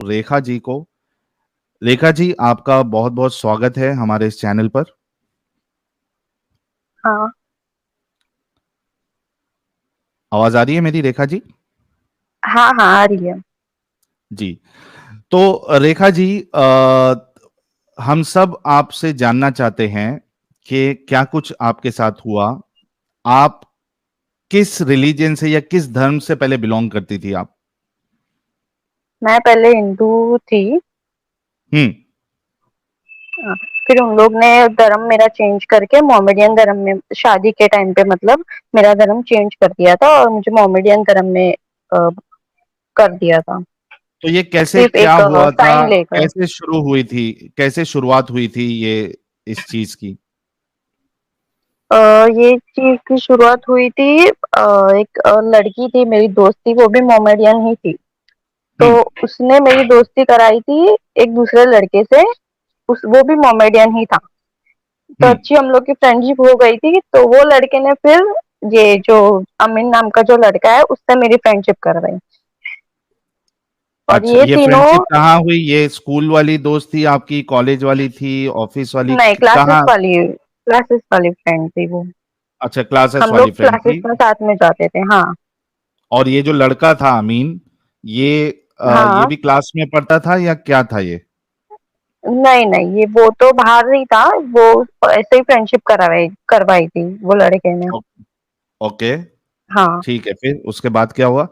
रेखा जी को। रेखा जी, आपका बहुत बहुत स्वागत है हमारे इस चैनल पर। हाँ। आवाज आ रही है मेरी, रेखा जी? हाँ हाँ आ रही है। जी। तो रेखा जी, हम सब आपसे जानना चाहते हैं कि क्या कुछ आपके साथ हुआ। आप किस रिलीजन से या किस धर्म से पहले बिलोंग करती थी आप? मैं पहले हिंदू थी। हम्म। हाँ, फिर उन लोग ने धर्म मेरा चेंज करके मोमेडियन धर्म में शादी के टाइम पे मतलब मेरा धर्म चेंज कर दिया था और मुझे मोमेडियन धर्म में कर दिया था। तो ये कैसे, सिर्फ क्या एक हुआ था? साइन लेकर। कैसे शुरू हुई थी? कैसे शुरुआत हुई थी ये इस चीज की? ये चीज की शुरुआत हुई थी, एक लड़की थी मेरी दोस्त थी, वो भी मोमेडियन ही थी। तो हम्म। उसने मेरी दोस्ती कराई थी एक दूसरे लड़के से। उस वो भी मोमेडियन ही था। तो हम्म। अच्छी हम लोग की फ्रेंडशिप हो गई थी, तो वो लड़के ने फिर ये जो अमीन नाम का जो लड़का है उससे मेरी फ्रेंडशिप करवाई। और अच्छा, ये ये तीनों। फ्रेंडशिप कहाँ हुई? ये स्कूल वाली दोस्त थी आपकी, कॉलेज वाली थी, ऑफिस वाली, नहीं, कहाँ? क्लासेस वाली फ्रेंड थी वो। अच्छा, क्लासेस हम वाली लोग फ्रेंड क्लासेस थी। में साथ में जाते थे। हाँ। और ये जो लड़का था अमीन, ये ये हाँ। भी क्लास में पढ़ता था या क्या था ये? नहीं नहीं, ये वो तो बाहर ही था। वो ऐसे ही फ्रेंडशिप करवाई करवाई थी वो लड़के ने। ओ- ओके। हाँ। ठीक है, फिर उसके बाद क्या हुआ?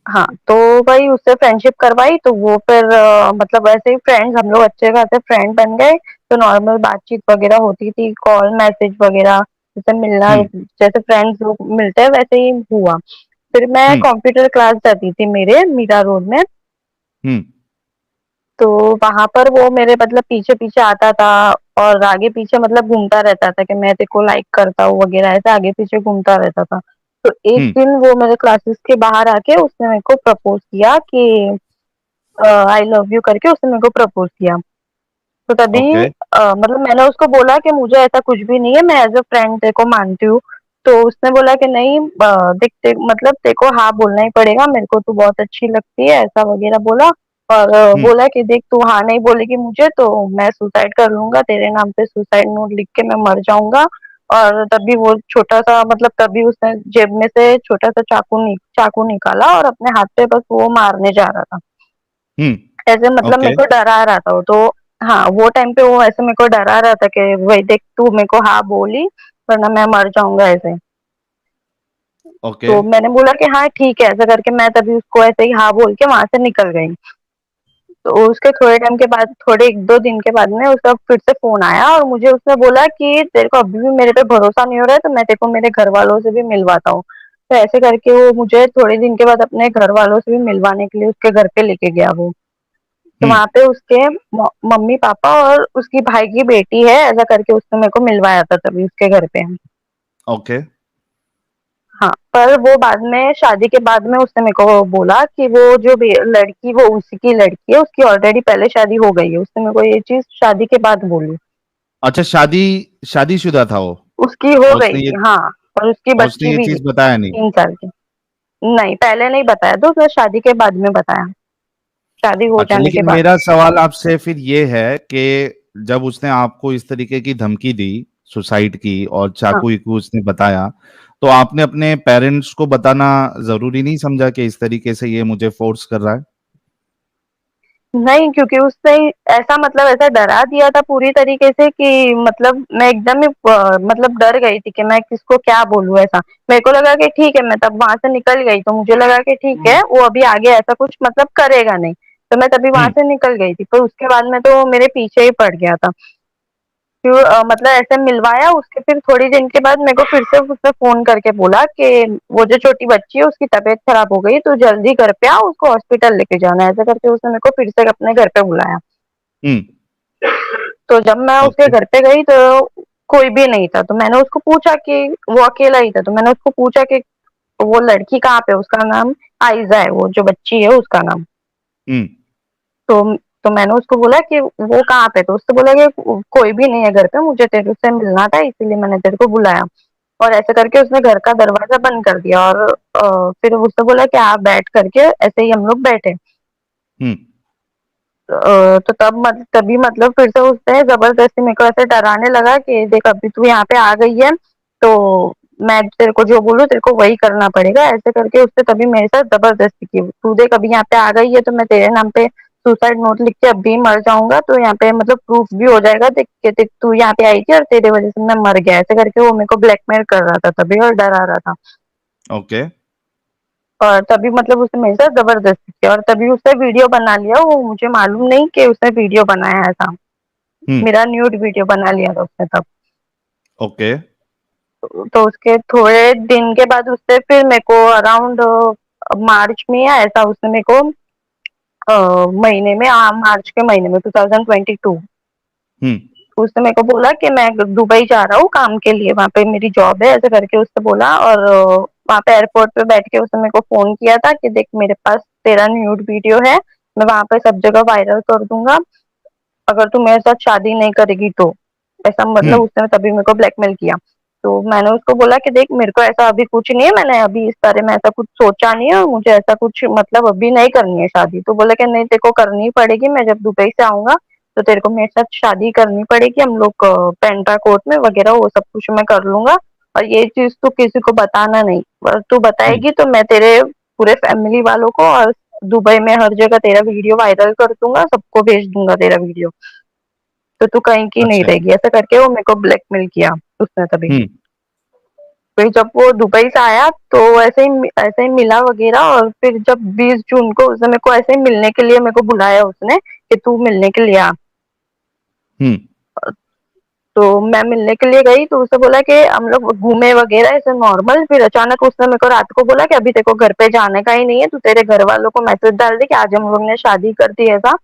हाँ, तो वही उससे फ्रेंडशिप करवाई, तो वो फिर मतलब ऐसे ही फ्रेंड्स, हम लोग अच्छे खासे फ्रेंड बन गए। तो नॉर्मल बातचीत वगैरह होती थी, कॉल मैसेज वगैरह, जैसे मिलना, हम्म। जैसे फ्रेंड्स लोग मिलते हैं वैसे ही हुआ। फिर मैं हम्म। कंप्यूटर क्लास जाती थी मेरे मीरा रोड में। हम्म। तो वहां पर वो मेरे मतलब पीछे पीछे आता था और आगे पीछे मतलब घूमता रहता था कि मैं तेरे को लाइक करता हूँ वगैरह, ऐसे आगे पीछे घूमता रहता था। तो एक हम्म। दिन वो मेरे क्लासेस के बाहर आके उसने मेरे को प्रपोज किया कि आई लव यू करके उसने मेरे को प्रपोज किया। तो तभी ओके। मतलब मैंने उसको बोला कि मुझे ऐसा कुछ भी नहीं है, मैं एज अ फ्रेंड तेरे को मानती हूँ। तो उसने बोला कि नहीं, देख मतलब तेरे को हाँ बोलना ही पड़ेगा, मेरे को तू बहुत अच्छी लगती है, ऐसा वगैरह बोला। और हम्म। बोला कि देख तू हाँ नहीं बोलेगी मुझे तो मैं सुसाइड कर लूंगा, तेरे नाम पे सुसाइड नोट लिख के मैं मर जाऊंगा। और तभी वो छोटा सा मतलब तभी उसने जेब में से छोटा सा चाकू निकाला और अपने हाथ पे बस वो मारने जा रहा था। ऐसे हम्म। मतलब मेरे ओके। को डरा रहा था वो तो। हाँ, वो टाइम पे वो ऐसे मेरे को डरा रहा था कि वही देख तू मेरे को हाँ बोली, वरना मैं मर जाऊंगा ऐसे। ओके। तो मैंने बोला कि हाँ ठीक है, ऐसा करके मैं तभी उसको ऐसे ही हाँ बोल के वहां से निकल गई। तो उसके थोड़े टाइम के बाद, थोड़े एक दो दिन के बाद में उसका फिर से फोन आया और मुझे उसने बोला कि तेरे को अभी भी मेरे पे भरोसा नहीं हो रहा है, तो मैं तेरे को मेरे घर वालों से भी मिलवाता हूँ। तो ऐसे करके वो मुझे थोड़े दिन के बाद अपने घर वालों से भी मिलवाने के लिए उसके घर पे लेके गया वो। तो हम्म। वहाँ पे उसके मम्मी पापा और उसकी भाई की बेटी है, ऐसा करके उसने मेरे को मिलवाया था तभी उसके घर पे। ओके। हाँ, पर वो बाद में शादी के बाद में उसने मेरे को बोला कि वो जो लड़की वो उसी की लड़की है, उसकी ऑलरेडी पहले शादी हो गई है। उसने मेरे को ये चीज शादी के बाद बोली। अच्छा, शादीशुदा था वो? उसकी हो और गई उसने ये थी, हाँ। और उसकी और उसने बच्ची ये भी थी चीज बताया नहीं? 3 साल की। नहीं, पहले नहीं बताया, तो उसने शादी के बाद में बताया, शादी हो अच्छा, जाने के लेकिन बाद। मेरा सवाल आपसे फिर ये है कि जब उसने आपको इस तरीके की धमकी दी, सुसाइड की, और हाँ। चाकू वाकू उसने बताया, तो आपने अपने पेरेंट्स को बताना जरूरी नहीं समझा कि इस तरीके से ये मुझे फोर्स कर रहा है? नहीं, क्योंकि उसने ऐसा मतलब ऐसा डरा दिया था पूरी तरीके से कि मतलब मैं एकदम ही मतलब डर गई थी कि मैं किसको क्या बोलूँ ऐसा। मेरे को लगा कि ठीक है, मैं तब वहां से निकल गई तो मुझे लगा कि ठीक है वो अभी आगे ऐसा कुछ मतलब करेगा नहीं। तो मैं तभी वहां हम्म। से निकल गई थी, पर उसके बाद में तो वो मेरे पीछे ही पड़ गया था। फिर मतलब ऐसे मिलवाया उसके, फिर थोड़ी दिन के बाद मेरे को फिर से उसने फोन करके बोला कि वो जो छोटी बच्ची है उसकी तबीयत खराब हो गई, तो जल्दी घर पे आ, उसको हॉस्पिटल लेके जाना है। ऐसा करके उसने मेरे को फिर से अपने घर पे बुलाया। हम्म। तो जब मैं उसके ओके। घर पे गई तो कोई भी नहीं था। तो मैंने उसको पूछा कि वो अकेला ही था, तो मैंने उसको पूछा कि वो लड़की कहाँ पे है? उसका नाम आयजा है, वो जो बच्ची है उसका नाम। हम्म। तो तो मैंने उसको बोला कि वो कहाँ पे? तो उसने बोला कि कोई भी नहीं है घर पे, मुझे तेरे से मिलना था इसीलिए मैंने तेरे को बुलाया। और ऐसे करके उसने घर का दरवाजा बंद कर दिया और फिर उसने बोला कि आप बैठ करके, ऐसे ही हम लोग बैठे। हम्म। तो तभी मतलब फिर से उसने ज़बरदस्ती मेरे को ऐसे डराने लगा कि देख अभी तू यहाँ पे आ गई है, तो मैं तेरे को जो बोलूँ तेरे को वही करना पड़ेगा, ऐसे करके उसने तभी मेरे साथ ज़बरदस्ती की। तू देख अभी यहाँ पे आ गई है तो मैं तेरे नाम पे सुसाइड नोट लिख के अभी मर जाऊँगा, तो यहाँ पे मतलब प्रूफ भी हो जाएगा देख के तू यहाँ पे आई थी और तेरे वज़ह से मैं मर गया। ऐसे करके वो मेरे को ब्लैकमेल कर रहा था तभी और डरा रहा था। ओके। और तभी मतलब उसने मेरे साथ ज़बरदस्ती किया और तभी उसने वीडियो बना लिया, वो मुझे मालूम नहीं कि उसने वीडियो बनाया ऐसा। हुँ, मेरा न्यूड वीडियो बना लिया था उसने तब। ओके। तो उसके थोड़े दिन के बाद उससे फिर मेरे को अराउंड मार्च में या ऐसा उसने मेरे को महीने में मार्च के महीने में 2022 हुँ, उसने मेरे को बोला कि मैं दुबई जा रहा हूँ काम के लिए, वहाँ पे मेरी जॉब है, ऐसे करके उसने बोला। और वहाँ पे एयरपोर्ट पे बैठ के उसने मेरे को फोन किया था कि देख मेरे पास तेरा न्यूड वीडियो है, मैं वहाँ पे सब जगह वायरल कर दूंगा अगर तू मेरे साथ शादी नहीं करेगी तो। ऐसा हुँ, मतलब उसने तभी मेरे को ब्लैकमेल किया। तो मैंने उसको बोला कि देख मेरे को ऐसा अभी कुछ नहीं है, मैंने अभी इस बारे में ऐसा कुछ सोचा नहीं है और मुझे ऐसा कुछ मतलब अभी नहीं करनी है शादी। तो बोला कि नहीं तेरे को करनी पड़ेगी, मैं जब दुबई से आऊंगा तो तेरे को मेरे साथ शादी करनी पड़ेगी, हम लोग पेंटा कोर्ट में वगैरह वो सब कुछ मैं कर लूंगा। और ये चीज तू किसी को बताना नहीं, और तू हुँ, बताएगी तो मैं तेरे पूरे फैमिली वालों को और दुबई में हर जगह तेरा वीडियो वायरल कर दूंगा, सबको भेज दूंगा तेरा वीडियो, तो तू कहीं की नहीं अच्छा। रहेगी। ऐसा करके वो मेरे को ब्लैकमेल किया उसने तभी। हुँ, फिर जब वो दुबई से आया तो ऐसे ही मिला वगैरह, और फिर जब 20 जून को उसने मेरे को ऐसे ही मिलने के लिए मेरे को बुलाया उसने कि तू मिलने के लिए आ। हुँ, तो मैं मिलने के लिए गई तो उसने बोला कि हम लोग घूमे वगैरह ऐसे नॉर्मल। फिर अचानक उसने मेरे को रात को बोला कि अभी तेरे को घर पे जाने का ही नहीं है, तू तेरे घर वालों को मैसेज डाल दे कि आज हम लोग ने शादी कर दी ऐसा,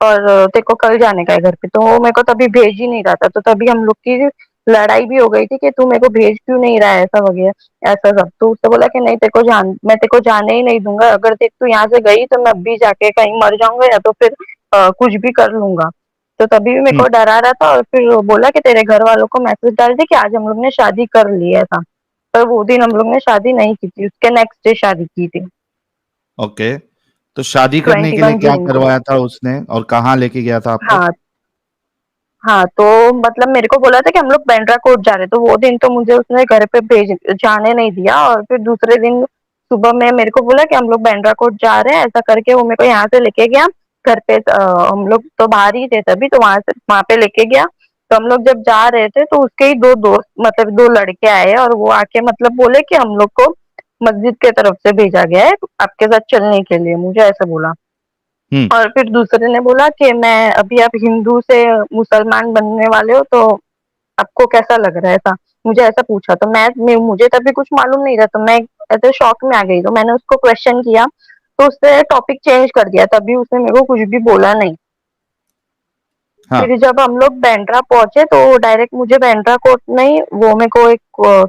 और तेरे को कल जाने का है घर पे। तो वो मेरे को तभी भेज ही नहीं रहा था, तो तभी हम लोग की लड़ाई भी हो गई थी कि तू मेरे को भेज क्यों नहीं रहा है ऐसा वगैरह ऐसा सब। तो उसने बोला कि नहीं मैं तेरे को जाने ही नहीं दूंगा, अगर देख तू यहाँ से गई तो मैं अभी जाके कहीं मर जाऊंगा या तो फिर कुछ भी कर लूंगा। तो तभी भी मेरे हुँ, को डरा रहा था, और फिर वो बोला कि तेरे घर वालों को मैसेज डाल दे कि आज हम लोग ने शादी कर ली है ऐसा। पर वो दिन हम लोग ने शादी नहीं की थी, उसके नेक्स्ट डे शादी की थी, ओके। तो शादी करने के लिए 21 क्या जून को। करवाया था उसने और कहाँ लेके गया था आपको? हाँ, हाँ, तो मतलब मेरे को बोला था कि हम लोग बांद्रा कोर्ट जा रहे हैं, तो वो दिन तो मुझे उसने घर पे भेज जाने नहीं दिया। और फिर दूसरे दिन सुबह में मेरे को बोला कि हम लोग बांद्रा कोर्ट जा रहे हैं, ऐसा करके वो मेरे को यहाँ से लेके गया घर पे। हम लोग तो बाहर ही थे तभी, तो वहां पे लेके गया। तो हम लोग जब जा रहे थे तो उसके ही दो दोस्त मतलब दो लड़के आए और वो आके मतलब बोले कि हम लोग को मस्जिद के तरफ से भेजा गया है आपके साथ चलने के लिए, मुझे ऐसा बोला। हुँ, और फिर दूसरे ने बोला कि मैं अभी आप हिंदू से मुसलमान बनने वाले हो तो आपको कैसा लग रहा है ऐसा, मुझे ऐसा पूछा। तो मुझे तभी कुछ मालूम नहीं था, तो मैं ऐसे शॉक में आ गई। तो मैंने उसको क्वेश्चन किया तो उसने टॉपिक चेंज कर दिया, तभी उसने मेरे को कुछ भी बोला नहीं। हाँ, फिर जब हम लोग बांद्रा पहुंचे तो डायरेक्ट मुझे बांद्रा कोर्ट नहीं, वो मेरे को एक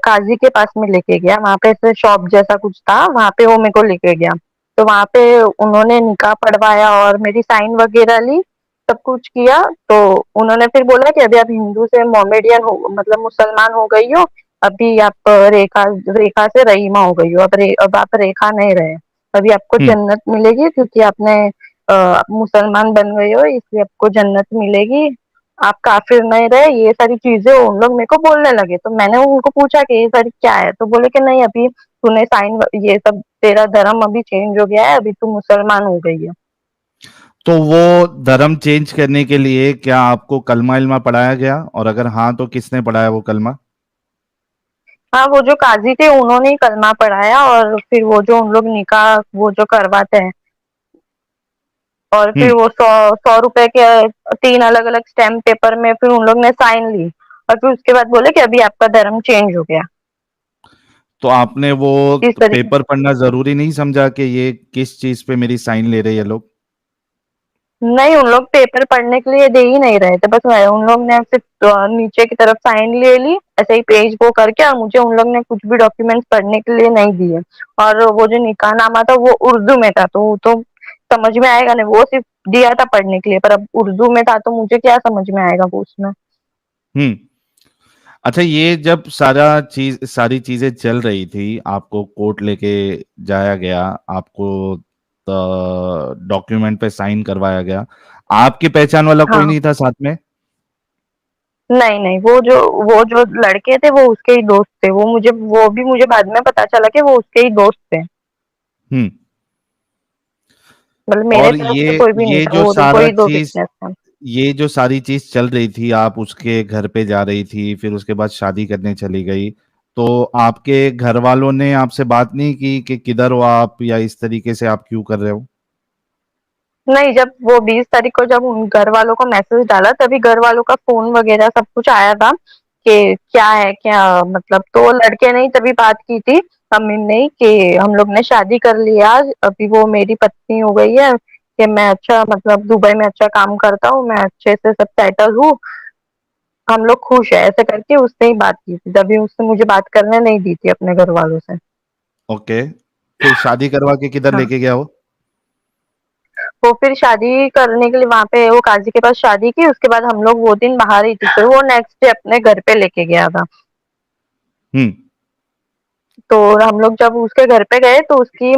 काजी के पास में लेके गया, वहां पे ऐसे शॉप जैसा कुछ था, वहां पे वो मेरे को लेके गया। तो वहां पे उन्होंने निकाह पढ़वाया और मेरी साइन वगैरह ली, सब कुछ किया। तो उन्होंने फिर बोला कि अभी आप हिंदू से मोमेडियन हो मतलब मुसलमान हो गई हो, अभी आप रेखा रेखा से रहीमा हो गई हो, अब आप रेखा नहीं रहे, अभी आपको हुँ। जन्नत मिलेगी क्योंकि आपने आप मुसलमान बन गए हो इसलिए आपको जन्नत मिलेगी, आप काफिर नहीं रहे, ये सारी चीजें उन लोग मेरे को बोलने लगे। तो मैंने उनको पूछा कि ये सारी क्या है, तो बोले कि नहीं अभी तूने साइन ये सब तेरा धर्म अभी चेंज हो गया है, अभी तू मुसलमान हो गई है। तो वो धर्म चेंज करने के लिए क्या आपको कलमा-इल्मा पढ़ाया गया? और अगर हाँ, तो किसने पढ़ाया वो कलमा? हाँ, वो जो काजी थे उन्होंने ही कलमा पढ़ाया, और फिर वो जो उन लोग निकाह वो जो करवाते हैं, और हुँ, फिर वो 100 100 रुपए के 3 अलग-अलग स्टैम्प पेपर में फिर उन लोग ने साइन ली, और फिर उसके बाद बोले कि अभी आपका धर्म चेंज हो गया। तो आपने वो इस तरीके पेपर पढ़ना ज़रूरी नहीं समझा कि ये किस चीज़ पे मेरी साइन ले रहे हैं ये लोग? नहीं, उन लोग पेपर पढ़ने के लिए दे ही नहीं रहे थे, बस उन लोग ने सिर्फ नीचे की तरफ साइन ले ली, ऐसे ही पेज वो करके, और मुझे उन लोग ने कुछ भी डॉक्यूमेंट्स पढ़ने के लिए नहीं दिए। और वो जो निकाहनामा था वो उर्दू में था, तो वो तो समझ में आएगा नहीं, वो सिर्फ दिया था पढ़ने के लिए, पर अब उर्दू में था तो मुझे क्या समझ में आएगा वो उसमें। हुँ। अच्छा, ये जब सारी चीज़ें चल रही थी, आपको कोर्ट लेके जाया गया, आपको डॉक्यूमेंट पे साइन करवाया गया, आपकी पहचान वाला कोई हाँ। नहीं था साथ में? नहीं, नहीं, वो जो लड़के थे वो उसके ही दोस्त थे। वो भी मुझे बाद में पता चला कि वो उसके ही दोस्त थे। हम्म। मतलब मेरे और तरफ से कोई भी नहीं ये था, जो वो सारा वही 2 चीज विटनेस थे। ये जो सारी चीज चल रही थी, आप उसके घर पे जा रही थी, फिर उसके बाद शादी करने चली गई, तो आपके घर वालों ने आपसे बात नहीं की कि किधर हो आप, या इस तरीके से आप क्यों कर रहे हो? नहीं, जब वो 20 तारीख को जब उन घर वालों को मैसेज डाला तभी घर वालों का फ़ोन वग़ैरह सब कुछ आया था कि क्या है, क्या मतलब तो लड़के ने ही तभी बात की थी, अमीन ने ही कि हम लोग ने शादी कर लिया आज, अभी वो मेरी पत्नी हो गई है कि मैं अच्छा मतलब दुबई में अच्छा काम करता हूँ, मैं अच्छे से सब सेटल हूँ, हम लोग खुश हैं, ऐसे करके उसने ही बात की थी, तभी उसने मुझे बात करने नहीं दी थी अपने घर वालों से। ओके, फिर शादी करवा के किधर हाँ। लेके गया वो? वो फिर शादी करने के लिए वहाँ पे वो काजी के पास शादी की, उसके बाद हम लोग वो दिन बाहर ही थे, फिर वो नेक्स्ट डे अपने घर पे लेके गया था। हम्म। तो हम लोग जब उसके घर पे गए तो उसकी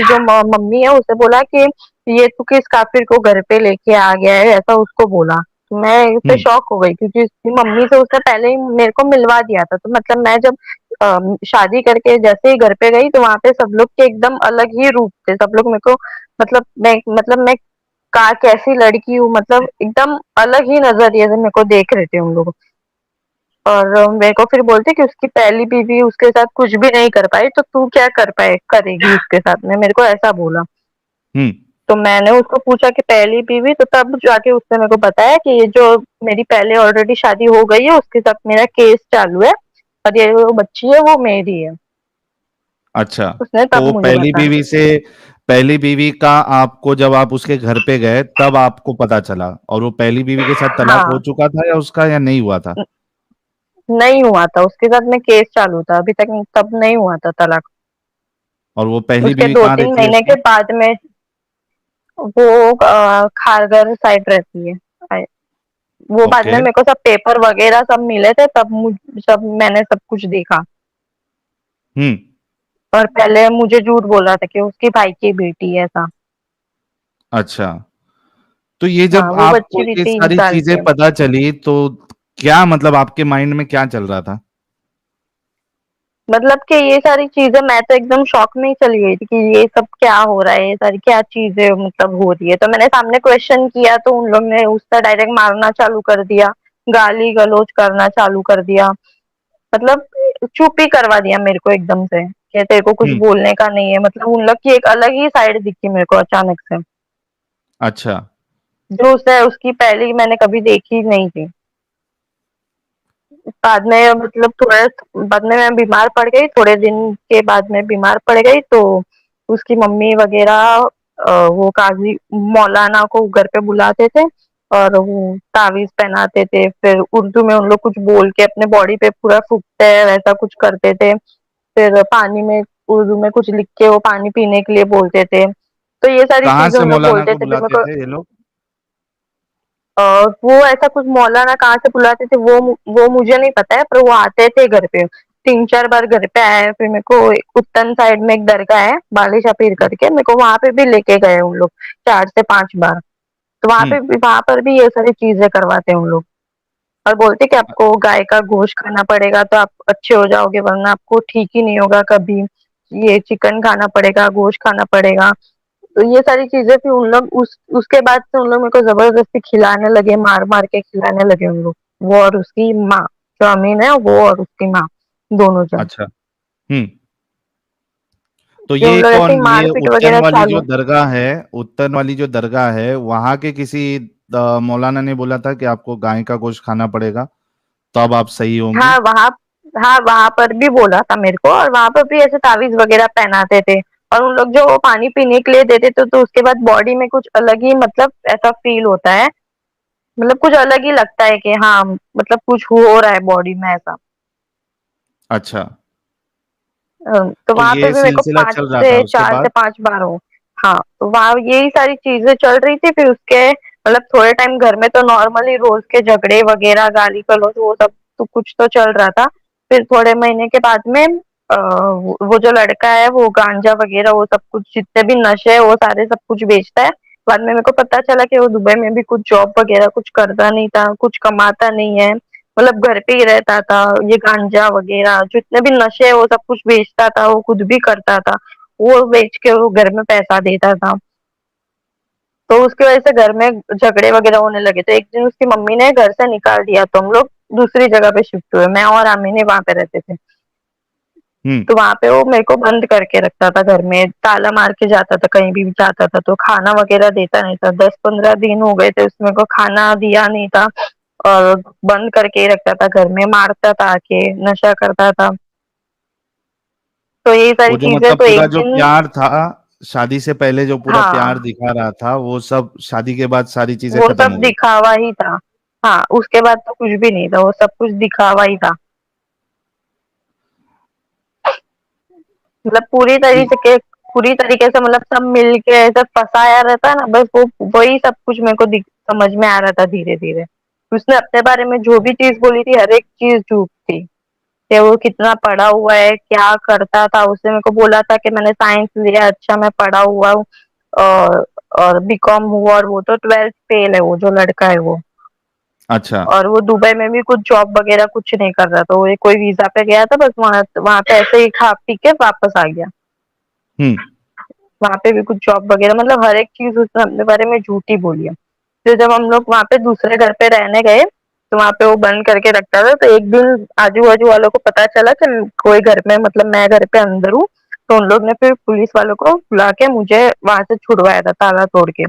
जो मम्मी है उसे बोला कि ये तू किस काफिर को घर पे लेके आ गया है, ऐसा उसको बोला। तो मैं इससे हम्म। शॉक हो गई क्योंकि उसकी मम्मी से उसने पहले ही मेरे को मिलवा दिया था, तो मतलब मैं जब शादी करके जैसे ही घर पे गई तो वहां पे सब लोग के एकदम अलग ही रूप थे, सब लोग मेरे को मैं का कैसी लड़की हूँ, मतलब एकदम अलग ही नजरिए से मेरे को देख रहे थे उन लोग। और मेरे को फिर बोलते कि उसकी पहली बीवी उसके साथ कुछ भी नहीं कर पाई तो तू क्या करेगी उसके साथ में, मेरे को ऐसा बोला। हम्म। तो मैंने उसको पूछा कि पहली बीवी, तो तब जाके उसने मेरे को बताया कि ये जो मेरी पहले ऑलरेडी शादी हो गई है उसके साथ मेरा केस चालू है और ये जो बच्ची है वो मेरी है। अच्छा, उसने तो तब वो मुझे बताया। पहली बीवी का आपको जब आप उसके घर पे गए तब आपको पता चला, और वो पहली बीवी के साथ तलाक हो हाँ। चुका था या उसका, या नहीं हुआ था? नहीं हुआ था, उसके साथ में केस चालू था अभी तक, तब नहीं हुआ था तलाक। और वो पहली उसके बीवी दो कहाँ तीन रहती है महीने के उसकी? बाद में वो खारघर साइड रहती है। वो बाद ओके। में मेरे को सब पेपर वगैरह सब मिले थे, सब मैंने सब कुछ देखा। हम्म। और पहले मुझे झूठ बोला था कि उसकी भाई की बेटी है ऐसा। अच्छा, तो ये हाँ, जब वो आपको बच्ची भी ये 3 सारी साल की चीजें है। पता चली तो क्या मतलब आपके माइंड में क्या चल रहा था? मतलब कि ये सारी चीजें मैं तो एकदम शॉक में ही चली गई थी कि ये सब क्या हो रहा है, ये सारी क्या चीजें मतलब हो रही है। तो मैंने सामने क्वेश्चन किया तो उन लोग ने उसका डायरेक्ट मारना चालू कर दिया, गाली गलौज करना चालू कर दिया, मतलब चुप ही करवा दिया मेरे को एकदम से कि तेरे को कुछ हम्म। बोलने का नहीं है। मतलब उन लोग की एक अलग ही साइड दिखी मेरे को अचानक से, अच्छा। जो उसने उसकी पहले मैंने कभी देखी नहीं थी। बाद में मतलब थोड़े बाद में मैं बीमार पड़ गई, थोड़े दिन के बाद में बीमार पड़ गई तो उसकी मम्मी वगैरह वो काजी मौलाना को घर पे बुलाते थे और वो तावीज पहनाते थे, फिर उर्दू में उन लोग कुछ बोल के अपने बॉडी पे पूरा फूकते हैं वैसा कुछ करते थे। फिर पानी में उर्दू में कुछ लिख के वो पानी पीने के लिए बोलते थे, तो ये सारी कहाँ चीजें से उन लोग मौलाना बोलते को थे। फिर मेरे बुलाते को थे ये लोग? वो ऐसा कुछ मौलाना कहाँ से बुलाते थे वो मुझे नहीं पता है, पर वो आते थे घर पे, 3-4 बार घर पे आए हैं। फिर मेरे को उत्तन साइड में एक दरगाह है बालिशा पीर करके, मेरे को वहां पे भी लेके गए उन लोग 4 से 5 बार। तो हम्म। वहां पर भी ये सारी चीजें करवाते हैं उन लोग और बोलते कि आपको गाय का गोश्त खाना पड़ेगा तो आप अच्छे हो जाओगे, वरना आपको ठीक ही नहीं होगा कभी। ये चिकन खाना पड़ेगा, गोश्त खाना पड़ेगा। तो ये सारी चीजें फिर उन लोग उसके बाद से उन लोग मेरे को जबरदस्ती खिलाने लगे, मार मार के खिलाने लगे उन लोग, वो और उसकी माँ, जो अमीन है वो और उसकी माँ, दोनों जन। अच्छा। हम्म। तो फिर उन ये लोग ऐसे कौन, ही ये मारपीट उत्तन वगैरह वाली जो चालू। दरगाह है, उत्तन वाली जो दरगाह है, वहां के किसी मौलाना ने बोला था कि आपको गाय का गोश्त खाना पड़ेगा तब आप सही होंगी? हाँ वहाँ हाँ वहां पर भी बोला था मेरे को, और वहां पर भी ऐसे तावीज वगैरह पहनाते थे। और उन लोग जो वो पानी पीने के लिए देते थे तो उसके बाद बॉडी में कुछ अलग ही मतलब ऐसा फील होता है, मतलब कुछ अलग ही लगता है कि हाँ मतलब कुछ हो रहा है बॉडी में ऐसा। अच्छा, तो तो वहां पे ये भी मेरे को सिलसिला पांच चल रहा था से उसके चार से बाद? पांच बार हो। हाँ, तो वहाँ यही सारी चीजें चल रही थी। फिर उसके मतलब थोड़े टाइम घर में तो नॉर्मली रोज के झगड़े वगैरह गाली गलौज वो सब तो कुछ तो चल रहा था। फिर थोड़े महीने के बाद में वो जो लड़का है वो गांजा वगैरह वो सब कुछ जितने भी नशे है वो सारे सब कुछ बेचता है। बाद में मेरे को पता चला कि वो दुबई में भी कुछ जॉब वगैरह कुछ करता नहीं था, कुछ कमाता नहीं है, मतलब घर पे ही रहता था। ये गांजा वगैरह जितने भी नशे है वो सब कुछ बेचता था, वो खुद भी करता था। वो बेच के वो घर में पैसा देता था। तो उसकी वजह से घर में झगड़े वगैरह होने लगे। तो एक दिन उसकी मम्मी ने घर से निकाल दिया, तो हम लोग दूसरी जगह पे शिफ्ट हुए। मैं और आमिने वहां पे रहते थे। तो वहां पे वो मेरे को बंद करके रखता था घर में, ताला मार के जाता था, कहीं भी जाता था तो खाना वगैरह देता नहीं था। 10-15 दिन हो गए थे उसमें को खाना दिया नहीं था, और बंद करके ही रखता था घर में, मारता था आके, नशा करता था। तो यही सारी वो जो चीजें मतलब तो पूरा एक जो दिन। प्यार था, शादी से पहले जो पूरा प्यार हाँ, दिखा रहा था, वो सब शादी के बाद सारी चीजें वो खत्म सब हो गई। दिखावा ही था। हाँ, उसके बाद तो कुछ भी नहीं था, वो सब कुछ दिखावा ही था। मतलब पूरी तरीके से मतलब सब मिल के ऐसा फंसाया रहता है ना, बस वो वही सब कुछ मेरे को समझ में आ रहा था धीरे धीरे। उसने अपने बारे में जो भी चीज बोली थी हर एक चीज झूठ थी। कि वो कितना पढ़ा हुआ है, क्या करता था। उसने मेरे को बोला था कि मैंने साइंस लिया, अच्छा मैं पढ़ा हुआ हूँ, और और बीकॉम हुआ, और वो तो 12th फेल है, वो जो लड़का है वो। अच्छा। और वो दुबई में भी कुछ जॉब वगैरह कुछ नहीं कर रहा था, वो कोई वीजा पे गया था, बस वहां वहां पे ऐसे ही खा पी के वापस आ गया। हम्म। वहां पे भी कुछ जॉब वगैरह, मतलब हर एक चीज उसने अपने बारे में झूठी बोली है। फिर जब हम लोग वहां पे दूसरे घर पे रहने गए, तो वहां पे वो बंद करके रखता था। तो एक दिन आजू बाजू वालों को पता चला कि कोई घर में, मतलब मैं घर पे अंदर हूँ। तो उन लोग ने फिर पुलिस वालों को बुला के मुझे वहां से छुड़वाया था, ताला तोड़ के।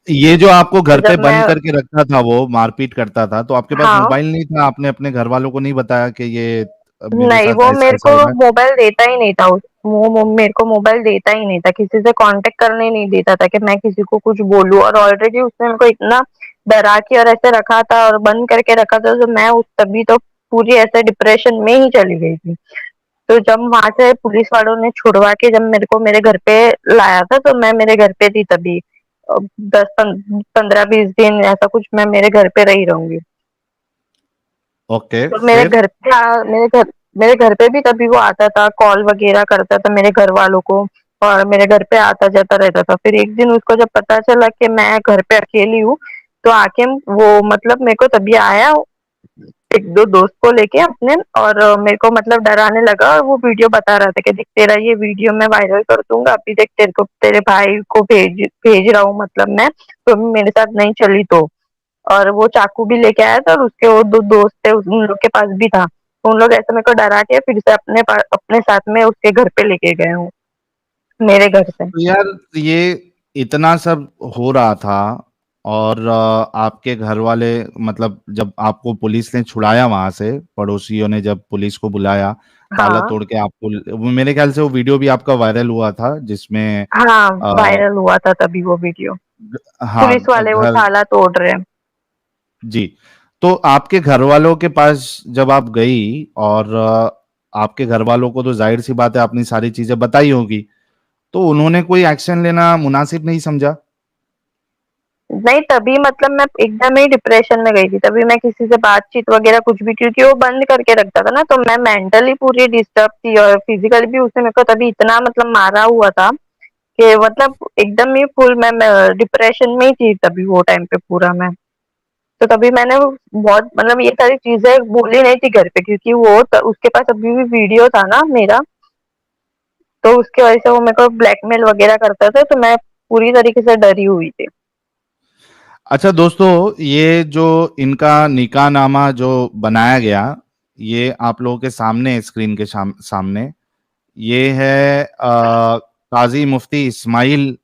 ये जो आपको तो घर पे जब मैं, बंद करके रखता था, वो मारपीट करता था, तो आपके पास हाँ, मोबाइल नहीं था? आपने अपने घर वालों को नहीं बताया कि ये मेरे नहीं, साथ वो ऐसा मेरे ऐसा को हो रहा है? मोबाइल देता ही नहीं था। वो मेरे को मोबाइल देता ही नहीं था, किसी से कांटेक्ट करने ही नहीं देता था कि मैं किसी को कुछ बोलूं। और ऑलरेडी उसने मेरे को इतना डरा के और ऐसे रखा था और बंद करके रखा था, तो मैं उस तभी तो पूरी ऐसे डिप्रेशन में ही चली गई थी। तो जब वहां से पुलिस वालों ने छुड़वा के जब मेरे को मेरे घर पे लाया था, तो मैं मेरे घर पे थी तभी। 10-15-20 दिन ऐसा कुछ मैं मेरे घर पे रही रहूंगी। ओके, तो फिर? मेरे घर पे भी तभी वो आता था, कॉल वगैरह करता था मेरे घर वालों को, और मेरे घर पे आता जाता रहता था। फिर एक दिन उसको जब पता चला कि मैं घर पे अकेली हूँ, तो आके वो मतलब मेरे को तभी आया, एक दो दोस्त को लेके अपने, और मेरे को मतलब डराने लगा। और वो वीडियो बता रहा था कि देख, तेरा ये वीडियो मैं वायरल कर दूंगा, अभी देख तेरे को तेरे भाई को भेज रहा हूँ, मतलब मैं तो अभी मेरे साथ नहीं चली तो। और वो चाकू भी लेके आया था, और उसके वो दो दोस्त थे, उन लोग के पास भी था। तो उन लोग ऐसे मेरे को डरा के फिर से अपने साथ में उसके घर पे लेके गए हूँ, मेरे घर से। तो यार, ये इतना सब हो रहा था, और आपके घर वाले, मतलब जब आपको पुलिस ने छुड़ाया वहां से, पड़ोसियों ने जब पुलिस को बुलाया, ताला हाँ, तोड़ के आपको, वो मेरे ख्याल से वो वीडियो भी आपका वायरल हुआ था, जिसमें हाँ, आ, वायरल हुआ था तभी वो वीडियो। हाँ, पुलिस वाले वो घर। ताला तोड़ रहे हैं। जी। तो आपके घर वालों के पास जब आप गई, और आपके घर वालों को तो जाहिर सी बात है आपने सारी चीजें बताई होगी, तो उन्होंने कोई एक्शन लेना मुनासिब नहीं समझा? नहीं, तभी मतलब मैं एकदम ही डिप्रेशन में गई थी, तभी मैं किसी से बातचीत वगैरह कुछ भी, क्योंकि वो बंद करके रखता था ना, तो मैं मेंटली पूरी डिस्टर्ब थी, और फिजिकली भी उसने मेरे को तभी इतना मतलब मारा हुआ था कि मतलब एकदम ही फुल मैं डिप्रेशन में ही थी तभी वो टाइम पे पूरा मैं। तो तभी मैंने बहुत मतलब ये सारी चीजें बोली नहीं थी घर पे, क्योंकि उसके पास अभी भी वीडियो था ना मेरा। तो उसकी वजह से वो मेरे को ब्लैकमेल वगैरह करता था, तो मैं पूरी तरीके से डरी हुई थी। अच्छा दोस्तों, ये जो इनका निकाहनामा जो बनाया गया, ये आप लोगों के सामने, स्क्रीन के सामने, ये है काजी मुफ्ती इस्माइल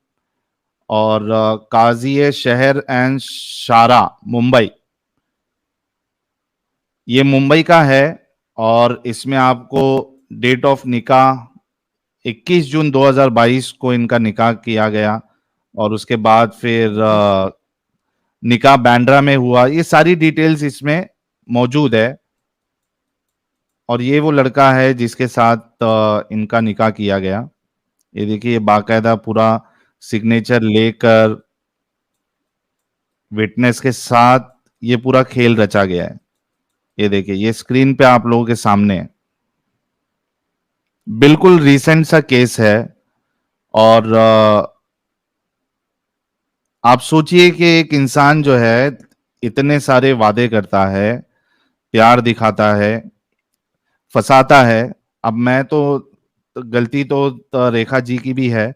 और काजी शहर एंड शारा, मुंबई। ये मुंबई का है, और इसमें आपको डेट ऑफ निकाह 21 जून 2022 को इनका निकाह किया गया, और उसके बाद फिर निकाह बैंड्रा में हुआ। ये सारी डिटेल्स इसमें मौजूद है, और ये वो लड़का है जिसके साथ इनका निकाह किया गया। ये देखिए, ये बाकायदा पूरा सिग्नेचर लेकर, विटनेस के साथ ये पूरा खेल रचा गया है। ये देखिए, ये स्क्रीन पे आप लोगों के सामने है। बिल्कुल रीसेंट सा केस है। और आप सोचिए कि एक इंसान जो है इतने सारे वादे करता है, प्यार दिखाता है, फंसाता है। अब मैं तो गलती तो रेखा जी की भी है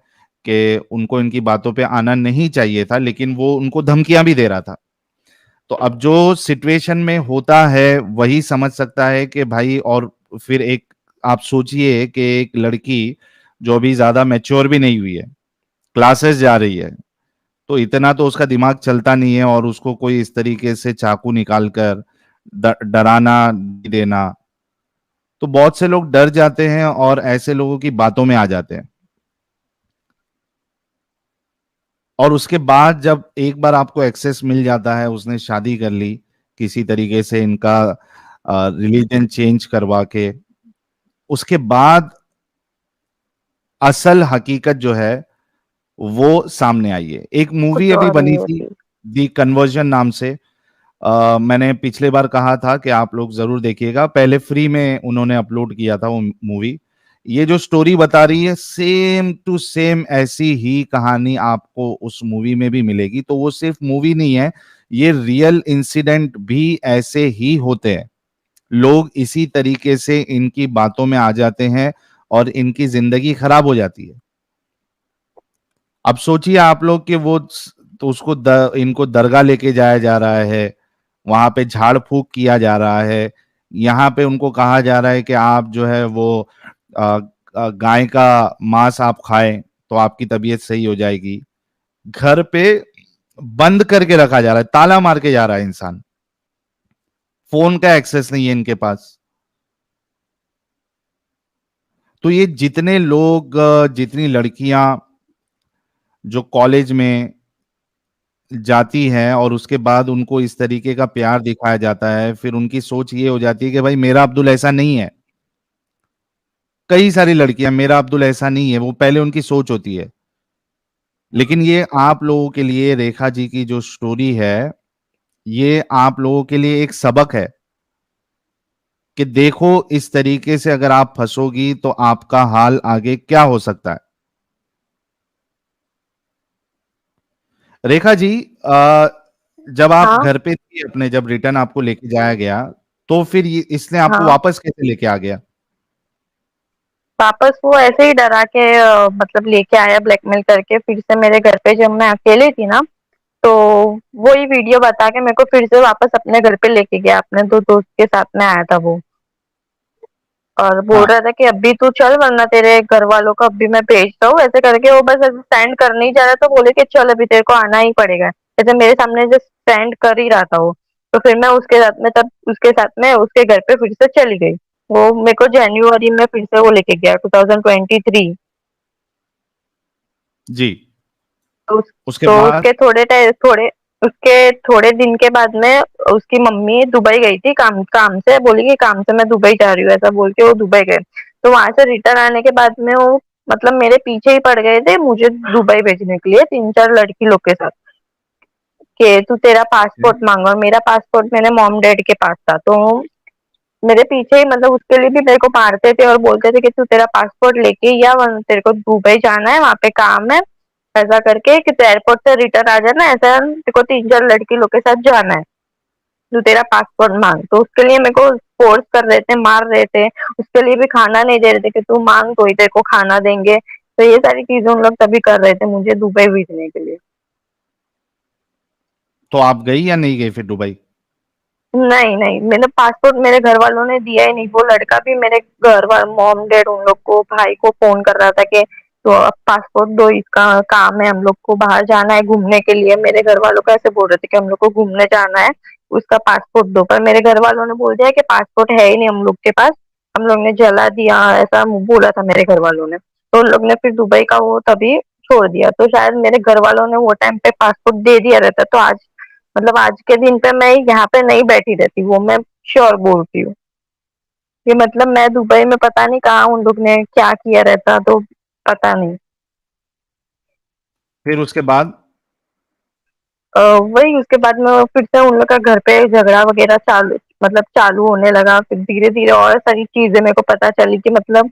कि उनको इनकी बातों पे आना नहीं चाहिए था, लेकिन वो उनको धमकियां भी दे रहा था। तो अब जो सिचुएशन में होता है वही समझ सकता है कि भाई। और फिर एक आप सोचिए कि एक लड़की जो अभी ज्यादा मैच्योर भी नहीं हुई है, क्लासेस जा रही है, तो इतना तो उसका दिमाग चलता नहीं है, और उसको कोई इस तरीके से चाकू निकाल कर डराना देना। तो बहुत से लोग डर जाते हैं और ऐसे लोगों की बातों में आ जाते हैं। और उसके बाद जब एक बार आपको एक्सेस मिल जाता है, उसने शादी कर ली किसी तरीके से, इनका रिलीजन चेंज करवा के, उसके बाद असल हकीकत जो है वो सामने आई है। एक मूवी कुछ अभी और नहीं बनी थी, होती। दी कन्वर्जन नाम से। मैंने पिछले बार कहा था कि आप लोग जरूर देखिएगा, पहले फ्री में उन्होंने अपलोड किया था वो मूवी। ये जो स्टोरी बता रही है, सेम टू सेम ऐसी ही कहानी आपको उस मूवी में भी मिलेगी। तो वो सिर्फ मूवी नहीं है, ये रियल इंसिडेंट भी ऐसे ही होते हैं। लोग इसी तरीके से इनकी बातों में आ जाते हैं और इनकी जिंदगी खराब हो जाती है। अब सोचिए आप लोग कि वो तो उसको इनको दरगाह लेके जाया जा रहा है, वहां पे झाड़ फूक किया जा रहा है, यहाँ पे उनको कहा जा रहा है कि आप जो है वो अ, गाय का मांस आप खाएं तो आपकी तबीयत सही हो जाएगी। घर पे बंद करके रखा जा रहा है, ताला मार के जा रहा है इंसान, फोन का एक्सेस नहीं है इनके पास। तो ये जितने लोग जितनी लड़कियां जो कॉलेज में जाती हैं और उसके बाद उनको इस तरीके का प्यार दिखाया जाता है, फिर उनकी सोच ये हो जाती है कि भाई मेरा अब्दुल ऐसा नहीं है। कई सारी लड़कियां मेरा अब्दुल ऐसा नहीं है, वो पहले उनकी सोच होती है। लेकिन ये आप लोगों के लिए रेखा जी की जो स्टोरी है, ये आप लोगों के लिए एक सबक है कि देखो इस तरीके से अगर आप फंसोगी तो आपका हाल आगे क्या हो सकता है। रेखा जी, जब आप हाँ, घर पे थी अपने, जब रिटर्न आपको लेके जाया गया, तो फिर ये इसने आपको हाँ। वापस कैसे लेके आ गया? वापस वो ऐसे ही डरा के मतलब लेके आया ब्लैकमेल करके फिर से मेरे घर पे जब मैं अकेली थी ना, तो वही वीडियो बता के मेरे को फिर से वापस अपने घर पे लेके गया, अपने 2 दोस्त के साथ में आया था वो। और बोल हाँ। रहा था कि अभी तू चल वरना तेरे घर वालों को अभी मैं भेजता हूँ, ऐसे करके वो बस ऐसे स्टैंड कर नहीं जा रहा था, बोले कि चल अभी तेरे को आना ही पड़ेगा। ऐसे मेरे सामने जो स्टैंड कर ही रहा था वो। तो फिर मैं उसके साथ में तब उसके साथ में उसके घर पे फिर से चली गई। वो मेरे को जनवरी में फिर से वो लेके गया 2023। जी। तो उस उसके तो बाद? उसके थोड़े दिन के बाद में उसकी मम्मी दुबई गई थी काम काम से, बोली कि काम से मैं दुबई जा रही हूँ, ऐसा बोल के वो दुबई गए। तो वहां से रिटर्न आने के बाद में वो मतलब मेरे पीछे ही पड़ गए थे मुझे दुबई भेजने के लिए 3-4 लड़की लोग के साथ, कि तू तेरा पासपोर्ट मांगा, और मेरा पासपोर्ट मेरे मॉम डैड के पास था। तो मेरे पीछे ही मतलब उसके लिए भी मेरे को मारते थे और बोलते थे कि तू तेरा पासपोर्ट लेके ही आ वरना तेरे को दुबई जाना है, वहां पे काम है, ऐसा करके कि तू एयरपोर्ट से रिटर्न आ जाना, ऐसा तेरे को 3-4 लड़की लोग के साथ जाना है, तू तेरा पासपोर्ट मांग। तो उसके लिए मेरे को फोर्स कर रहे थे, मार रहे थे। उसके लिए भी खाना नहीं दे रहे थे कि तू मांग तो ही तेरे को खाना देंगे। तो ये सारी चीजें उन लोग तभी कर रहे थे मुझे दुबई भेजने के लिए। तो आप गई या नहीं गई फिर दुबई? नहीं, नहीं, मैंने पासपोर्ट मेरे घर वालों ने दिया ही नहीं। वो लड़का भी मेरे घर वाल मॉम डैड उन लोग को भाई को फ़ोन कर रहा था कि तो अब पासपोर्ट दो, इसका काम है, हम लोग को बाहर जाना है घूमने के लिए। मेरे घर वालों को ऐसे बोल रहे थे कि हम लोग को घूमने जाना है, उसका पासपोर्ट दो। पर मेरे घर वालों ने बोल दिया कि पासपोर्ट है ही नहीं हम लोग के पास, हम लोग ने जला दिया, ऐसा बोला था मेरे घर वालों ने। तो उन लोग ने फिर दुबई का वो तभी छोड़ दिया। तो शायद मेरे घर वालों ने वो टाइम पे पासपोर्ट दे दिया रहता तो आज मतलब आज के दिन पे मैं यहाँ पे नहीं बैठी रहती, वो मैं श्योर बोलती हूँ। ये मतलब मैं दुबई में पता नहीं कहाँ उन लोग ने क्या किया रहता, तो पता नहीं। फिर उसके बाद? वही उसके बाद में फिर से उन लोग का घर पे झगड़ा वगैरह चालू होने लगा। फिर धीरे धीरे और सारी चीजें मेरे को पता चली कि मतलब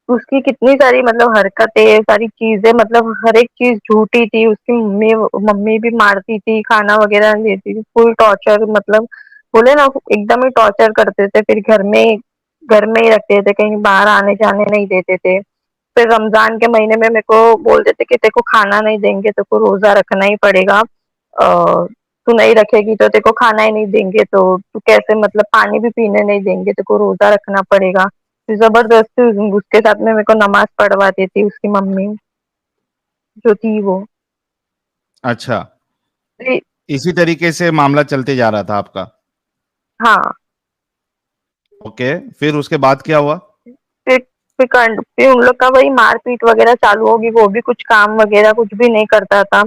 उसकी कितनी सारी मतलब हरकतें, सारी चीज़ें, मतलब हर एक चीज़ झूठी थी। उसकी मम्मी मम्मी भी मारती थी, खाना वग़ैरह नहीं देती थी, फुल टॉर्चर, मतलब बोले ना एकदम ही टॉर्चर करते थे। फिर घर में ही रखते थे, कहीं बाहर आने-जाने नहीं देते थे। फिर रमज़ान के महीने में मेरे को बोलते थे कि तेरे को खाना नहीं देंगे, तेरे को रोज़ा रखना ही पड़ेगा। तू नहीं रखेगी तो तेरे को खाना ही नहीं देंगे, तो तू कैसे, मतलब पानी भी पीने नहीं देंगे, तेरे को रोज़ा रखना पड़ेगा। फिर ज़बरदस्ती उसके साथ में मेरे को नमाज़ पढ़वाती थी उसकी मम्मी, जो थी वो। अच्छा, जी, इसी तरीके से मामला चलते जा रहा था आपका। हाँ। ओके, फिर उसके बाद क्या हुआ? फिर फिर उन लोग का वही मार-पीट वग़ैरह चालू होगी, वो भी कुछ काम वग़ैरह कुछ भी नहीं करता था।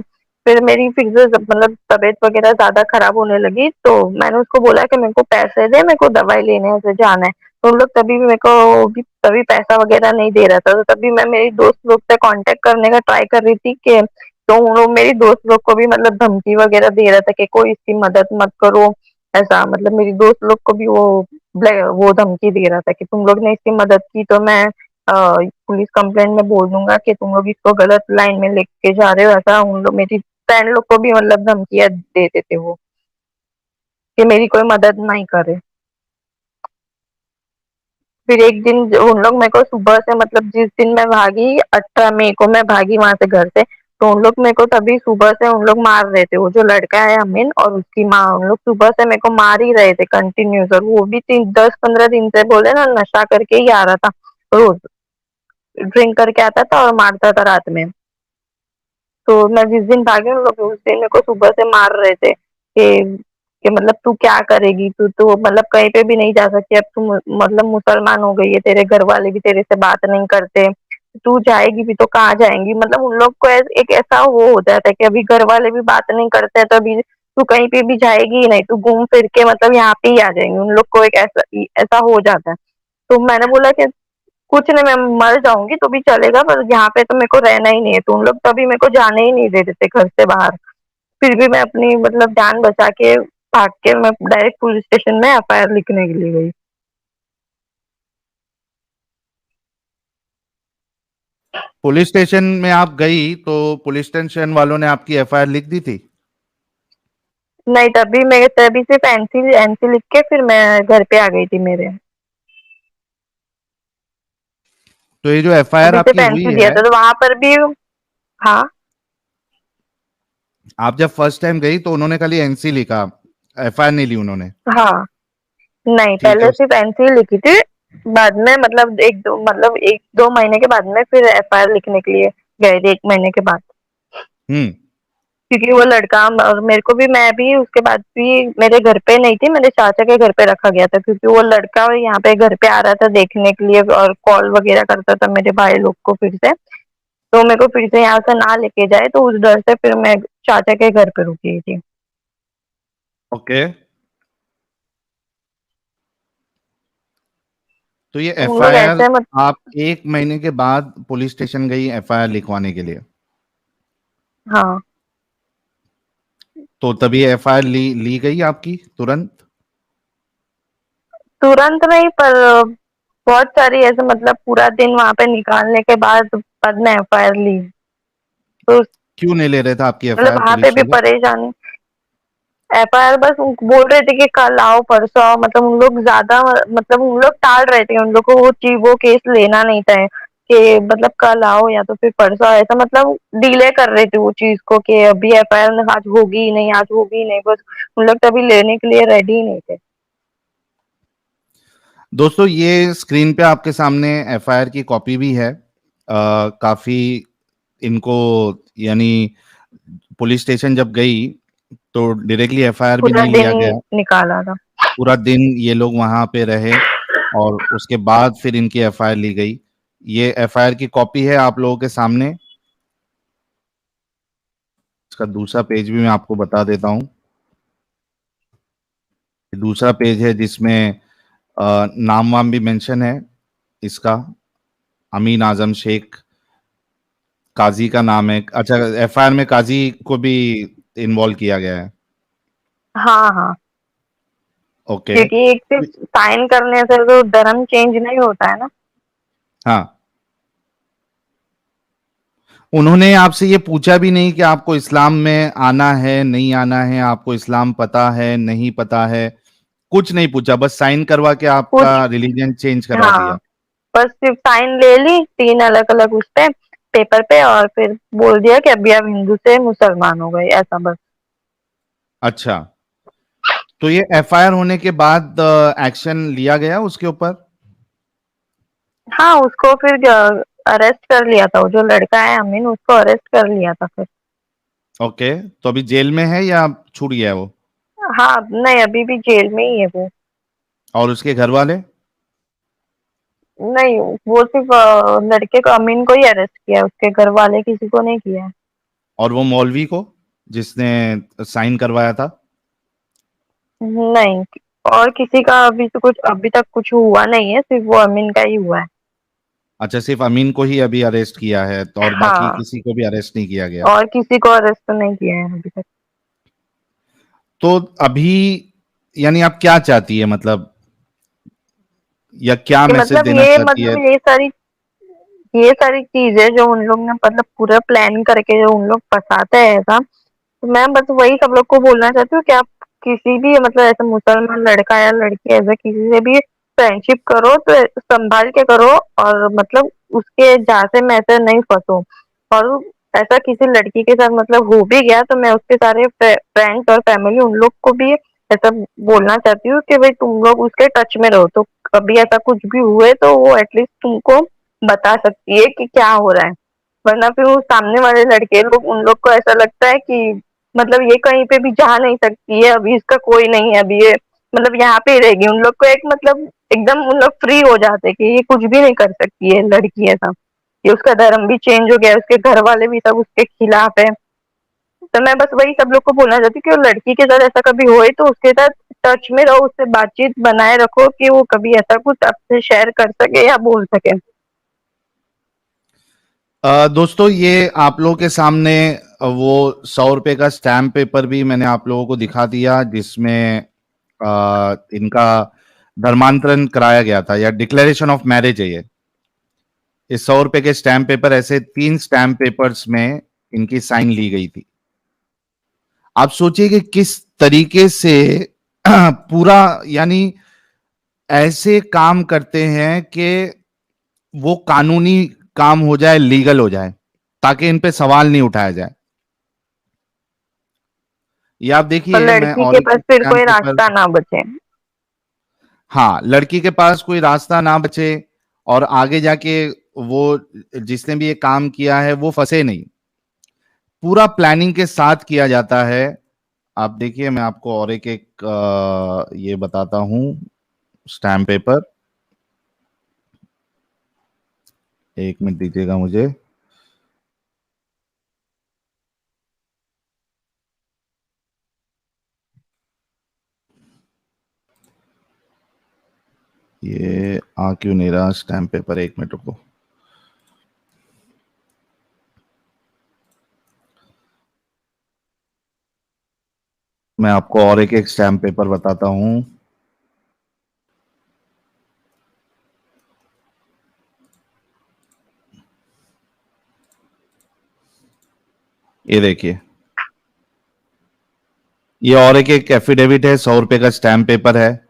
फिर मेरी फिर से मतलब तबीयत वग़ैरह ज़्यादा खराब होने लगी, तो मैंने उसको बोला कि मेरे को पैसे दे, मेरे को दवाई लेने से जाना है। तो उन लोग तभी भी मेरे को भी तभी पैसा वग़ैरह नहीं दे रहा था, तो तभी मैं मेरी दोस्त लोग से कॉन्टैक्ट करने का ट्राई कर रही थी कि, तो उन लोग मेरी दोस्त लोग को भी मतलब धमकी वग़ैरह दे रहा था कि कोई इसकी मदद मत करो, ऐसा मतलब मेरी दोस्त लोग को भी वो धमकी दे रहा था कि तुम लोग ने इसकी मदद की तो मैं पुलिस कंप्लेंट में बोल दूंगा कि तुम लोग इसको गलत लाइन में लेके जा रहे हो, ऐसा उन लोग मेरी फ्रेंड लोग को भी मतलब धमकियां देते थे वो, कि मेरी कोई मदद नहीं करे। फिर एक दिन उन लोग मेरे को सुबह से, मतलब जिस दिन मैं भागी 18 मई को मैं भागी वहां से घर से, तो उन लोग मेरे को तभी सुबह से उन लोग मार रहे थे, वो जो लड़का है अमीन और उसकी माँ, उन लोग सुबह से मेरे को मार ही रहे थे कंटिन्यूस, और वो भी 10-15 दिन से बोले ना नशा करके ही आ रहा था, रोज ड्रिंक करके आता था और मारता था रात में। तो मैं जिस दिन भागी उन लोग उस दिन मेरे को सुबह से मार रहे थे कि मतलब तू क्या करेगी, तू तो मतलब कहीं पे भी नहीं जा सकती, अब तू मतलब मुसलमान हो गई है, तेरे घर वाले भी तेरे से बात नहीं करते, तू जाएगी भी तो कहाँ जाएंगी, मतलब उन लोग को एक ऐसा वो हो जाता है कि अभी घर वाले भी बात नहीं करते हैं, तो अभी तू कहीं पे भी जाएगी ही नहीं, तू घूम फिर के मतलब यहाँ पे ही आ जाएंगी, उन लोग को एक ऐसा ऐसा हो जाता है। तो मैंने बोला कि कुछ नहीं, मैं मर जाऊंगी तो भी चलेगा, पर यहाँ पे तो मेरे को रहना ही नहीं है, तो उन लोग तभी मेरे को जाने ही नहीं दे देते घर से बाहर। फिर भी मैं अपनी मतलब जान बचा के भाग के मैं डायरेक्ट पुलिस स्टेशन में एफआईआर लिखने के लिए गई। पुलिस स्टेशन में आप गई तो पुलिस स्टेशन वालों ने आपकी एफआईआर लिख दी थी? नहीं, तभी मैं तभी सिर्फ एनसी एनसी लिख के फिर मैं घर पे आ गई थी मेरे। तो ये जो एफआईआर अभी आपकी सिर्फ हुई एनसी दिया है, था तो वहां पर भी। हाँ। आप जब फर्स्ट टाइम गई तो उन्होंने खाली एनसी लिखा, एफआईआर नहीं ली उन्होंने? हाँ। नहीं, ठीक है। पहले सिर्फ एनसी लिखी थी। बाद में मतलब एक दो महीने के बाद में फिर एफआईआर लिखने के लिए गए थे, 1 महीने के बाद। हम्म। क्योंकि वो लड़का और मेरे को भी, मैं भी उसके बाद भी मेरे घर पे नहीं थी, मेरे चाचा के घर पे रखा गया था, क्योंकि वो लड़का यहाँ पे घर पे आ रहा था देखने के लिए और कॉल वगैरह करता था मेरे भाई लोग को फिर से, तो मेरे को फिर से यहाँ से ना लेके जाए, तो उस डर से फिर मैं चाचा के घर पे रुकी थी। ओके, तो ये तो उन लोग एफआईआर ऐसे मत। आप 1 महीने के बाद पुलिस स्टेशन गई एफआईआर लिखवाने के लिए, हाँ। तो तभी एफआईआर ली गई आपकी तुरंत? तुरंत नहीं, पर बहुत सारी ऐसे मतलब पूरा दिन वहां पे निकालने के बाद में एफआईआर ली, तो क्यों नहीं ले रहे थे आपकी मतलब एफआईआर वहां पे पुलिस भी वाले? परेशानी। एफआईआर बस बोल रहे थे कि कल आओ परसों आओ, मतलब उन लोग ज्यादा, मतलब उन लोग टाल रहे थे, उन लोग को वो चीज वो केस लेना नहीं था कि मतलब कल आओ या तो फिर परसों आओ, ऐसा मतलब डिले कर रहे थे वो चीज को कि अभी एफआईआर आज होगी ही नहीं, आज होगी ही नहीं, बस उन लोग तभी लेने के लिए रेडी ही नहीं थे। दोस्तों, ये स्क्रीन पे आपके सामने एफआईआर की कॉपी भी है। काफी इनको, यानी पुलिस स्टेशन जब गई तो डायरेक्टली एफआईआर भी पूरा नहीं दिन लिया गया। निकाला था। पूरा दिन ये लोग वहां पे रहे और उसके बाद फिर इनकी एफआईआर ली गई। ये एफआईआर की कॉपी है आप लोगों के सामने। इसका दूसरा पेज भी मैं आपको बता देता हूँ। ये दूसरा पेज है जिसमें नाम वाम भी मेंशन है इसका, अमीन आजम शेख, काजी का नाम है। अच्छा, एफआईआर में काजी को भी इन्वॉल्व किया गया है? हाँ हाँ। ओके। क्योंकि एक सिर्फ साइन करने से तो धर्म चेंज नहीं होता है ना। हाँ, उन्होंने आपसे ये पूछा भी नहीं कि आपको इस्लाम में आना है, नहीं आना है, आपको इस्लाम पता है, नहीं पता है? कुछ नहीं पूछा, बस साइन करवा के आपका कुछ रिलीजन चेंज करवा हाँ, दिया। बस सिर्फ साइन ले ली 3 अलग-अलग उस पे पेपर पे और फिर बोल दिया कि अभी आप हिंदू से मुसलमान हो गए, ऐसा बस। अच्छा, तो ये एफआईआर होने के बाद एक्शन लिया गया उसके ऊपर? हाँ, उसको फिर अरेस्ट कर लिया था, वो जो लड़का है अमीन उसको अरेस्ट कर लिया था फिर। ओके, तो अभी जेल में है या छूट गया है वो? हाँ, नहीं अभी भी जेल में ही है वो। और उसके घर वाले? नहीं, वो सिर्फ लड़के को अमीन को ही अरेस्ट किया है, उसके घर वाले किसी को नहीं किया है। और वो मौलवी को, जिसने साइन करवाया था? नहीं, और किसी का अभी तक कुछ हुआ नहीं है, सिर्फ वो अमीन का ही हुआ है। अच्छा, सिर्फ अमीन को ही अभी अरेस्ट किया है, तो और बाकी हाँ, किसी को भी अरेस्ट नहीं किया गया? और किसी को अरेस्ट तो नहीं किया है अभी तक। तो अभी यानी आप क्या चाहती है, मतलब, या क्या कि मैसेज मतलब देना ये चाहती है? मतलब ये सारी चीजें जो उन लोग ने मतलब पूरा प्लान करके जो उन लोग फंसाते हैं ऐसा, तो मैं बस वही सब लोग को बोलना चाहती हूँ कि आप किसी भी मतलब ऐसे मुसलमान लड़का या लड़की ऐसे किसी से भी फ्रेंडशिप करो तो संभाल के करो, और मतलब उसके जाते में ऐसे नहीं फंसो। और ऐसा किसी लड़की के साथ मतलब हो भी गया तो मैं उसके सारे फ्रेंड्स और फैमिली उन लोग को भी ऐसा बोलना चाहती हूँ कि भाई तुम लोग उसके टच में रहो, तो कभी ऐसा कुछ भी हुए तो वो एटलीस्ट तुमको बता सकती है कि क्या हो रहा है। वरना फिर वो सामने वाले लड़के लोग उन लोग को ऐसा लगता है कि मतलब ये कहीं पे भी जा नहीं सकती है, अभी इसका कोई नहीं है, अभी ये मतलब यहाँ पे ही रहेगी। उन लोग को एक मतलब एकदम उन लोग फ्री हो जाते हैं कि ये कुछ भी नहीं कर सकती है लड़की ऐसा। ये उसका धर्म भी चेंज हो गया है, उसके घर वाले भी सब उसके खिलाफ है। तो मैं बस वही सब लोग को बोलना चाहती हूँ कि वो लड़की के साथ ऐसा कभी होए तो उसके साथ टच में रहो, उससे बातचीत बनाए रखो कि वो कभी ऐसा कुछ आपसे शेयर कर सके या बोल सके। दोस्तों, ये आप लोगों के सामने वो 100 रुपए का स्टैम्प पेपर भी मैंने आप लोगों को दिखा दिया, जिसमें इनका धर्मांतरण कराया गया था, या डिक्लेरेशन ऑफ मैरिज है ये। इस 100 रुपए के स्टैम्प पेपर, ऐसे 3 स्टैम्प पेपर्स में इनकी साइन ली गई थी। आप सोचिए कि किस तरीके से पूरा, यानी ऐसे काम करते हैं कि वो कानूनी काम हो जाए, लीगल हो जाए, ताकि इन पे सवाल नहीं उठाया जाए। ये आप तो देखिए, मैं लड़की और के एक पास फिर स्टैम्प कोई पेपर। रास्ता ना बचे। हाँ, लड़की के पास कोई रास्ता ना बचे, और आगे जाके वो, जिसने भी ये काम किया है, वो फंसे नहीं। पूरा प्लानिंग के साथ किया जाता है। आप देखिए, मैं आपको और एक एक ये बताता हूं स्टैम्प पेपर। एक मिनट दीजिएगा मुझे। ये आ क्यों नहीं रहा स्टैम्प पेपर, एक मिनट रुको। मैं आपको और एक एक स्टैम्प पेपर बताता हूं। ये देखिए, ये और एक एफिडेविट है, 100 रुपए का स्टैम्प पेपर है।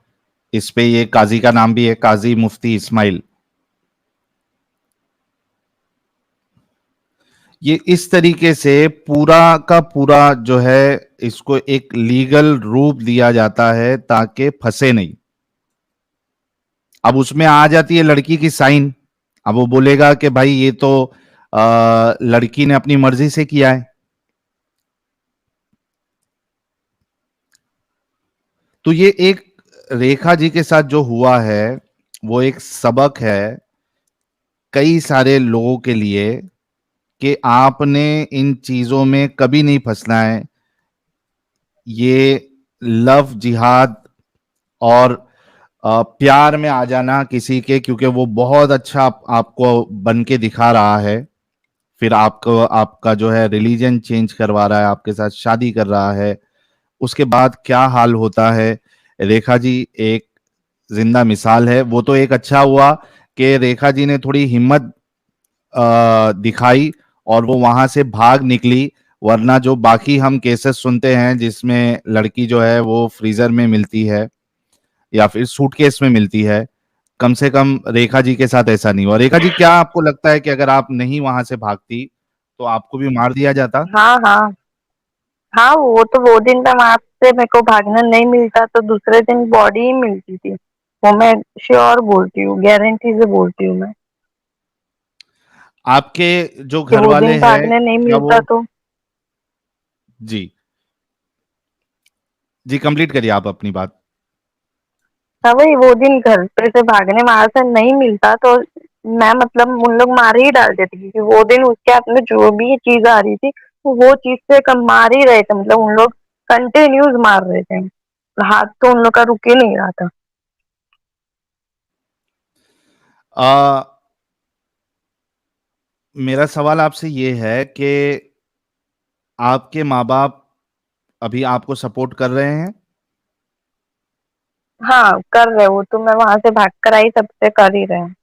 इस पे ये काजी का नाम भी है, काजी मुफ्ती इस्माइल। ये इस तरीके से पूरा का पूरा जो है, इसको एक लीगल रूप दिया जाता है ताकि फंसे नहीं। अब उसमें आ जाती है लड़की की साइन। अब वो बोलेगा कि भाई ये तो लड़की ने अपनी मर्जी से किया है। तो ये एक, रेखा जी के साथ जो हुआ है, वो एक सबक है कई सारे लोगों के लिए, कि आपने इन चीजों में कभी नहीं फंसना है। ये लव जिहाद और प्यार में आ जाना किसी के, क्योंकि वो बहुत अच्छा आपको बन के दिखा रहा है, फिर आपको, आपका जो है रिलीजन चेंज करवा रहा है, आपके साथ शादी कर रहा है, उसके बाद क्या हाल होता है। रेखा जी एक जिंदा मिसाल है। वो तो एक अच्छा हुआ कि रेखा जी ने थोड़ी हिम्मत दिखाई, और वो वहां से भाग निकली, वरना जो बाकी हम केसेस सुनते हैं जिसमें लड़की जो है वो फ्रीजर में मिलती है या फिर सूटकेस में मिलती है, कम से कम रेखा जी के साथ ऐसा नहीं हुआ। रेखा जी, क्या आपको लगता है कि अगर आप नहीं वहां से भागती तो आपको भी मार दिया जाता? हाँ हाँ हाँ, वो तो वो दिन तो वहां से मेरे को भागना नहीं मिलता तो दूसरे दिन बॉडी ही मिलती थी। वो मैं श्योर बोलती हूँ, गारंटी से बोलती हूँ मैं, आपके जो कि घर वो वाले दिन हैं, भागने नहीं क्या वो, मिलता तो। जी जी, कंप्लीट करिए आप अपनी बात। हाँ, वही वो दिन घर पे से भागने वहां से नहीं मिलता तो मैं मतलब उन लोग मार ही डालते थे, क्योंकि वो दिन उसके हाथ में जो भी चीज आ रही थी वो चीज से कम मार ही रहे थे, मतलब उन लोग कंटिन्यूज मार रहे थे, हाथ तो उन लोग का रुक ही नहीं रहा था। आ, मेरा सवाल आपसे ये है कि आपके माँ बाप अभी आपको सपोर्ट कर रहे हैं? हाँ कर रहे, वो तो मैं वहां से भाग कर आई तब से कर ही रहे हैं,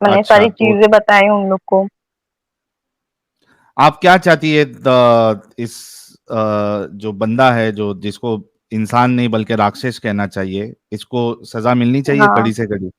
मैंने अच्छा, सारी तो चीजें बताई उन लोग को। आप क्या चाहती है इस जो बंदा है, जो जिसको इंसान नहीं बल्कि राक्षस कहना चाहिए, इसको सजा मिलनी चाहिए हाँ, कड़ी से कड़ी?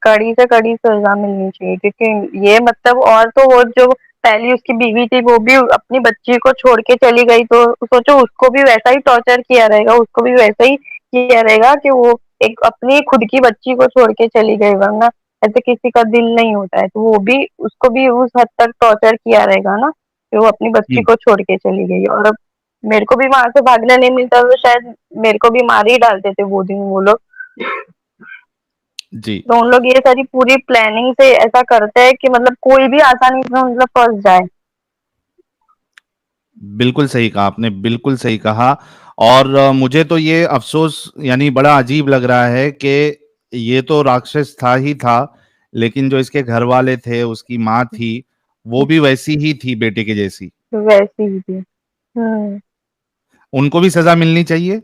कड़ी से कड़ी सजा मिलनी चाहिए, क्योंकि ये मतलब, और तो वो जो पहली उसकी बीवी थी वो भी अपनी बच्ची को छोड़ के चली गई, तो सोचो उसको भी वैसा ही टॉर्चर किया रहेगा, उसको भी वैसा ही किया रहेगा कि वो एक अपनी खुद की बच्ची को छोड़ के चली गई, वरना ऐसे किसी का दिल नहीं होता है, तो वो भी उसको भी उस हद तक टॉर्चर किया रहेगा ना, कि वो अपनी बच्ची हम्म, को छोड़ के चली गई। और अब मेरे को भी वहां से भागने नहीं मिलता तो शायद मेरे को भी मार ही डालते थे वो दिन वो लोग। जी, तो उन लोग ये सारी पूरी प्लानिंग से ऐसा करते हैं कि मतलब कोई भी आसानी से मतलब फंस जाए। बिल्कुल सही कहा आपने, बिल्कुल सही कहा। और मुझे तो ये अफसोस यानी बड़ा अजीब लग रहा है कि ये तो राक्षस था ही था, लेकिन जो इसके घर वाले थे, उसकी माँ थी, वो भी वैसी ही थी, बेटे के जैसी। वैसी ही थी। उनको भी सजा मिलनी चाहिए।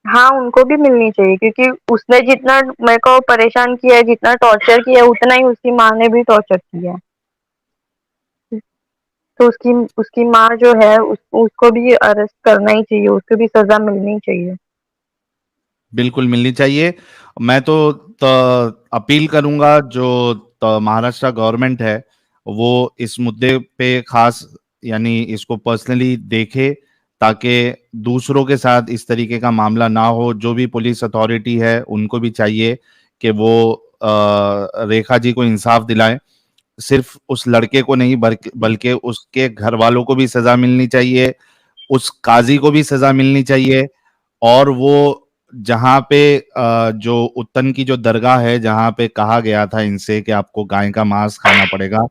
हाँ, उनको भी मिलनी चाहिए, क्योंकि उसने जितना मेरे को परेशान किया है, जितना टॉर्चर किया है, उतना ही उसकी माँ ने भी टॉर्चर किया है। तो उसकी उसकी माँ जो है उसको भी अरेस्ट करना ही चाहिए, उसको भी सजा मिलनी चाहिए। बिल्कुल मिलनी चाहिए। मैं तो अपील करूंगा, जो महाराष्ट्र गवर्नमेंट है वो इस मुद्दे पे खास यानी इसको पर्सनली देखे, ताकि दूसरों के साथ इस तरीके का मामला ना हो। जो भी पुलिस अथॉरिटी है उनको भी चाहिए कि वो रेखा जी को इंसाफ दिलाएं। सिर्फ उस लड़के को नहीं बल्कि उसके घर वालों को भी सजा मिलनी चाहिए, उस काजी को भी सजा मिलनी चाहिए। और वो जहाँ पे जो उत्तन की जो दरगाह है, जहाँ पे कहा गया था इनसे कि आपको गाय का मांस खाना पड़ेगा,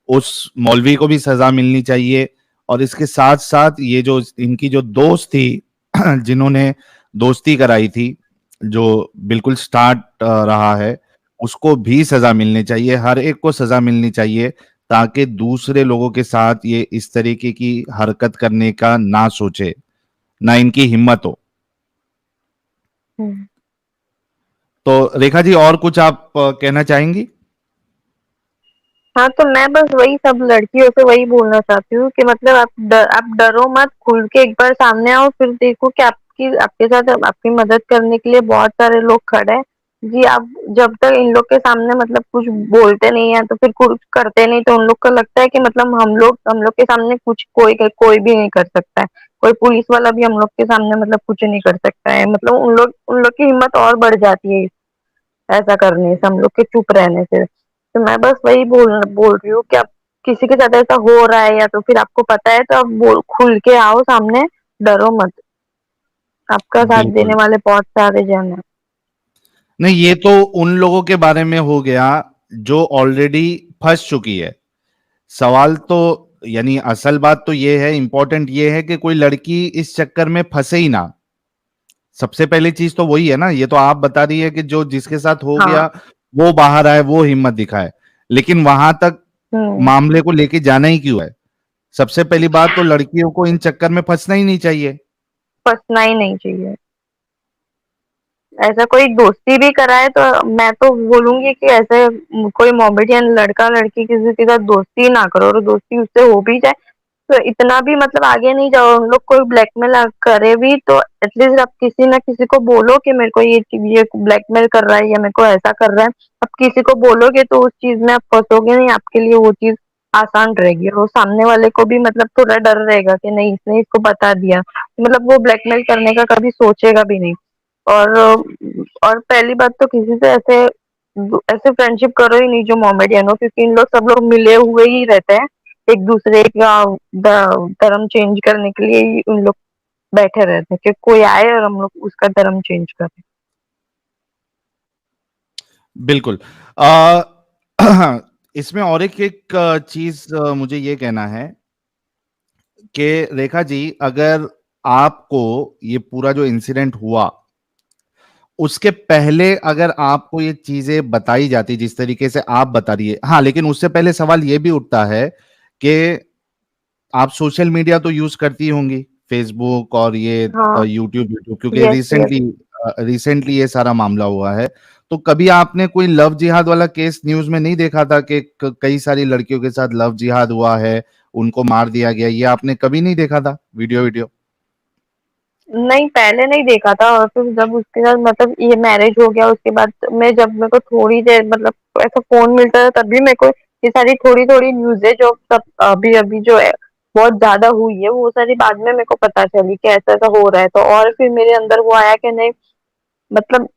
उस मौलवी को भी सजा मिलनी चाहिए। और इसके साथ साथ ये जो इनकी जो दोस्त थी जिन्होंने दोस्ती कराई थी, जो बिल्कुल स्टार्ट रहा है, उसको भी सजा मिलनी चाहिए। हर एक को सजा मिलनी चाहिए, ताकि दूसरे लोगों के साथ ये इस तरीके की हरकत करने का ना सोचे, ना इनकी हिम्मत हो। हम्म। तो रेखा जी, और कुछ आप कहना चाहेंगी? हाँ, तो मैं बस वही सब लड़कियों से वही बोलना चाहती हूँ कि मतलब आप डरो मत, खुल के एक बार सामने आओ, फिर देखो कि आपकी आपके साथ आपकी मदद करने के लिए बहुत सारे लोग खड़े हैं। जी, आप जब तक इन लोग के सामने मतलब कुछ बोलते नहीं है तो फिर कुछ करते नहीं, तो उन लोग को लगता है कि मतलब हम लोग के सामने कुछ कोई भी नहीं कर सकता है, कोई पुलिस वाला भी हम लोग के सामने मतलब कुछ नहीं कर सकता है, मतलब उन लोग की हिम्मत और बढ़ जाती है ऐसा करने से, हम लोग के चुप रहने से। तो मैं बस वही बोल बोल रही हूँ कि अब किसी के साथ ऐसा हो रहा है या तो फिर आपको पता है तो आप बोल खुल के आओ सामने, डरो मत, आपका साथ देने बिल्कुल वाले बहुत सारे जन हैं। नहीं, ये तो उन लोगों के बारे में हो गया जो ऑलरेडी फंस चुकी है। सवाल तो यानी असल बात तो ये है, इंपॉर्टेंट ये है कि कोई लड़की इस चक्कर में फंसे ही ना। सबसे पहली चीज तो वही है ना। ये तो आप बता रही है कि जो जिसके साथ हो हाँ। गया वो बाहर आए, वो हिम्मत दिखाए, लेकिन वहां तक हम्म। मामले को लेके जाना ही क्यों है? सबसे पहली बात तो लड़कियों को इन चक्कर में फंसना ही नहीं चाहिए। फंसना ही नहीं चाहिए, ऐसा कोई दोस्ती भी कराए तो मैं तो बोलूंगी कि ऐसे कोई मोमेडियन लड़का लड़की किसी के साथ दोस्ती ना करो, और दोस्ती उससे हो भी जाए तो इतना भी मतलब आगे नहीं जाओ। हम लोग कोई ब्लैकमेल करे भी तो एटलीस्ट आप किसी ना किसी को बोलो कि मेरे को ये ब्लैकमेल कर रहा है या मेरे को ऐसा कर रहा है। अब किसी को बोलोगे तो उस चीज में आप फंसोगे नहीं, आपके लिए वो चीज आसान रहेगी, और सामने वाले को भी मतलब थोड़ा डर रहेगा कि नहीं इसने इसको बता दिया, मतलब वो ब्लैकमेल करने का कभी सोचेगा भी नहीं। और पहली बात तो किसी से ऐसे ऐसे फ्रेंडशिप करो ही नहीं जो मोमेडियन हो, क्योंकि इन लोग सब लोग मिले हुए ही रहते हैं, एक दूसरे का धर्म चेंज करने के लिए ही उन लोग बैठे रहते हैं कि कोई आए और हम लोग उसका धर्म चेंज करें। बिल्कुल। इसमें और एक चीज मुझे ये कहना है कि रेखा जी, अगर आपको ये पूरा जो इंसिडेंट हुआ उसके पहले अगर आपको ये चीजें बताई जाती जिस तरीके से आप बता रही है, हाँ, लेकिन उससे पहले सवाल ये भी उठता है कि आप सोशल मीडिया तो यूज करती होंगी, फेसबुक और ये हाँ। यूट्यूब यूट्यूब, क्योंकि यस यस। रिसेंटली रिसेंटली ये सारा मामला हुआ है। तो कभी आपने कोई लव जिहाद वाला केस न्यूज में नहीं देखा था कि कई सारी लड़कियों के साथ लव जिहाद हुआ है, उनको मार दिया गया, ये आपने कभी नहीं देखा था वीडियो वीडियो? नहीं, पहले नहीं देखा था, और फिर जब उसके साथ मतलब ये मैरिज हो गया उसके बाद मैं जब मेरे को थोड़ी देर मतलब ऐसा फोन मिलता था तभी मेरे को ये सारी थोड़ी थोड़ी न्यूज़ें जो सब अभी अभी जो है बहुत ज्यादा हुई है वो सारी बाद में मेरे को पता चली कि ऐसा ऐसा हो रहा है, तो और फिर मेरे अंदर वो आया कि नहीं, मतलब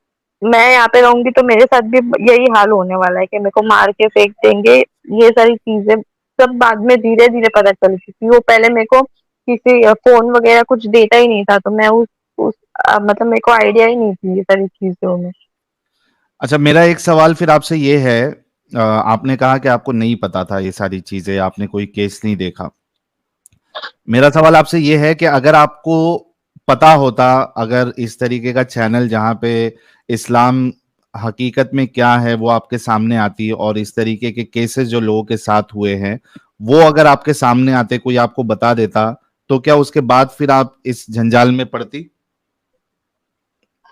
मैं यहाँ पे रहूंगी तो मेरे साथ भी यही हाल होने वाला है कि मेरे को मार के फेंक देंगे। ये सारी चीजें सब बाद में धीरे धीरे पता चली, क्योंकि वो पहले मेरे को किसी फोन वगैरह कुछ देता ही नहीं था, तो मैं उस मतलब मेरे को आइडिया ही नहीं थी ये सारी चीजों में। अच्छा, मेरा एक सवाल फिर आपसे ये है, आपने कहा कि आपको नहीं पता था ये सारी चीजें, आपने कोई केस नहीं देखा। मेरा सवाल आपसे ये है कि अगर आपको पता होता, अगर इस तरीके का चैनल जहां पे इस्लाम हकीकत में क्या है वो आपके सामने आती और इस तरीके के केसेस जो लोगों के साथ हुए हैं वो अगर आपके सामने आते, कोई आपको बता देता, तो क्या उसके बाद फिर आप इस जंजाल में पड़ती?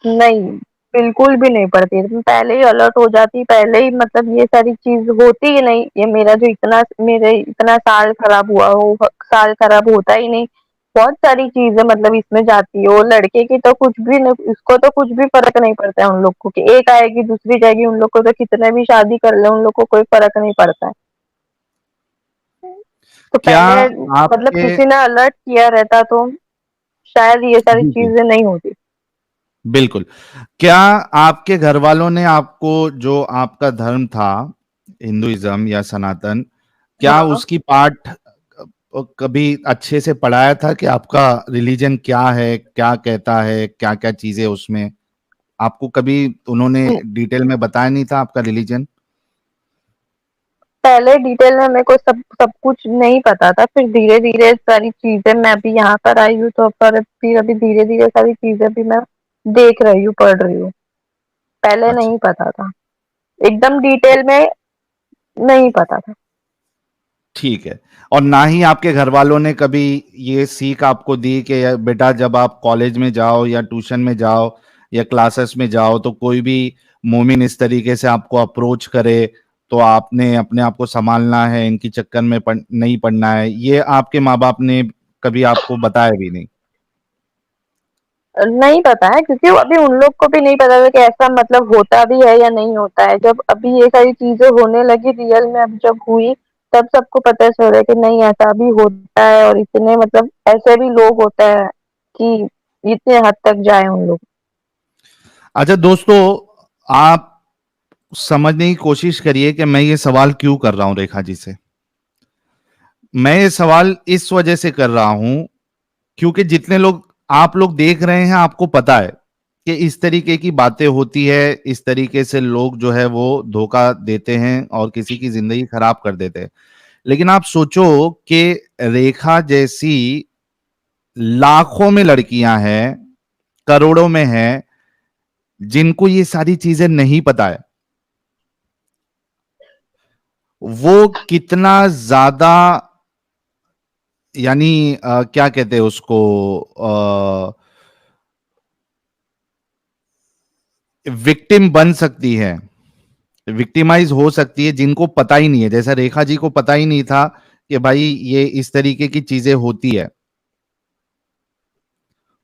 नहीं, बिल्कुल भी नहीं पड़ती, तुम पहले ही अलर्ट हो जाती, पहले ही मतलब ये सारी चीज होती ही नहीं, ये मेरा जो इतना मेरे इतना साल खराब हुआ वो साल खराब होता ही नहीं। बहुत सारी चीजें मतलब इसमें जाती है, वो लड़के की तो कुछ भी नहीं, उसको तो कुछ भी फर्क नहीं पड़ता है उन लोग को कि एक आएगी दूसरी जाएगी, उन लोग को तो कितने भी शादी कर ले उन लोग को कोई फर्क नहीं पड़ता है। तो क्या पहले मतलब आपके किसी ने अलर्ट किया रहता तो शायद ये सारी जी जी, चीजें नहीं होती। बिल्कुल। क्या आपके घर वालों ने आपको, जो आपका धर्म था, हिंदुइज्म या सनातन, क्या हाँ। उसकी पाठ कभी अच्छे से पढ़ाया था कि आपका रिलीजन क्या है, क्या कहता है, क्या क्या चीजें उसमें आपको कभी उन्होंने डिटेल में बताया नहीं था आपका रिलीजन? पहले डिटेल में मेरे को सब सब कुछ नहीं पता था, फिर धीरे धीरे सारी चीजें मैं अभी यहाँ पर आई हूँ तो पर फिर अभी धीरे धीरे सारी चीजें भी मैं देख रही हूँ, पढ़ रही हूँ। पहले अच्छा, नहीं पता था, एकदम डिटेल में नहीं पता था। ठीक है। और ना ही आपके घर वालों ने कभी ये सीख आपको दी कि बेटा जब आप कॉलेज में जाओ या ट्यूशन में जाओ या क्लासेस में जाओ तो कोई भी मोमिन इस तरीके से आपको अप्रोच करे तो आपने अपने आप को संभालना है, इनकी चक्कर में नहीं पड़ना है, ये आपके माँ बाप ने कभी आपको बताया भी नहीं? नहीं पता है, क्योंकि अभी उन लोग को भी नहीं पता था कि ऐसा मतलब होता भी है या नहीं होता है। जब अभी ये सारी चीजें होने लगी रियल में, अब जब हुई तब सबको पता चल रहा है कि नहीं ऐसा भी होता है, और इतने मतलब ऐसे भी लोग होते हैं कि इतने हद तक जाए उन लोग। अच्छा दोस्तों, आप समझने की कोशिश करिए कि मैं ये सवाल क्यों कर रहा हूं रेखा जी से। मैं ये सवाल इस वजह से कर रहा हूं क्योंकि जितने लोग आप लोग देख रहे हैं आपको पता है कि इस तरीके की बातें होती है, इस तरीके से लोग जो है वो धोखा देते हैं और किसी की जिंदगी खराब कर देते हैं। लेकिन आप सोचो कि रेखा जैसी लाखों में लड़कियां हैं, करोड़ों में हैं, जिनको ये सारी चीजें नहीं पता है, वो कितना ज्यादा, यानी क्या कहते हैं उसको, विक्टिम बन सकती है, विक्टिमाइज हो सकती है, जिनको पता ही नहीं है, जैसा रेखा जी को पता ही नहीं था कि भाई ये इस तरीके की चीजें होती है।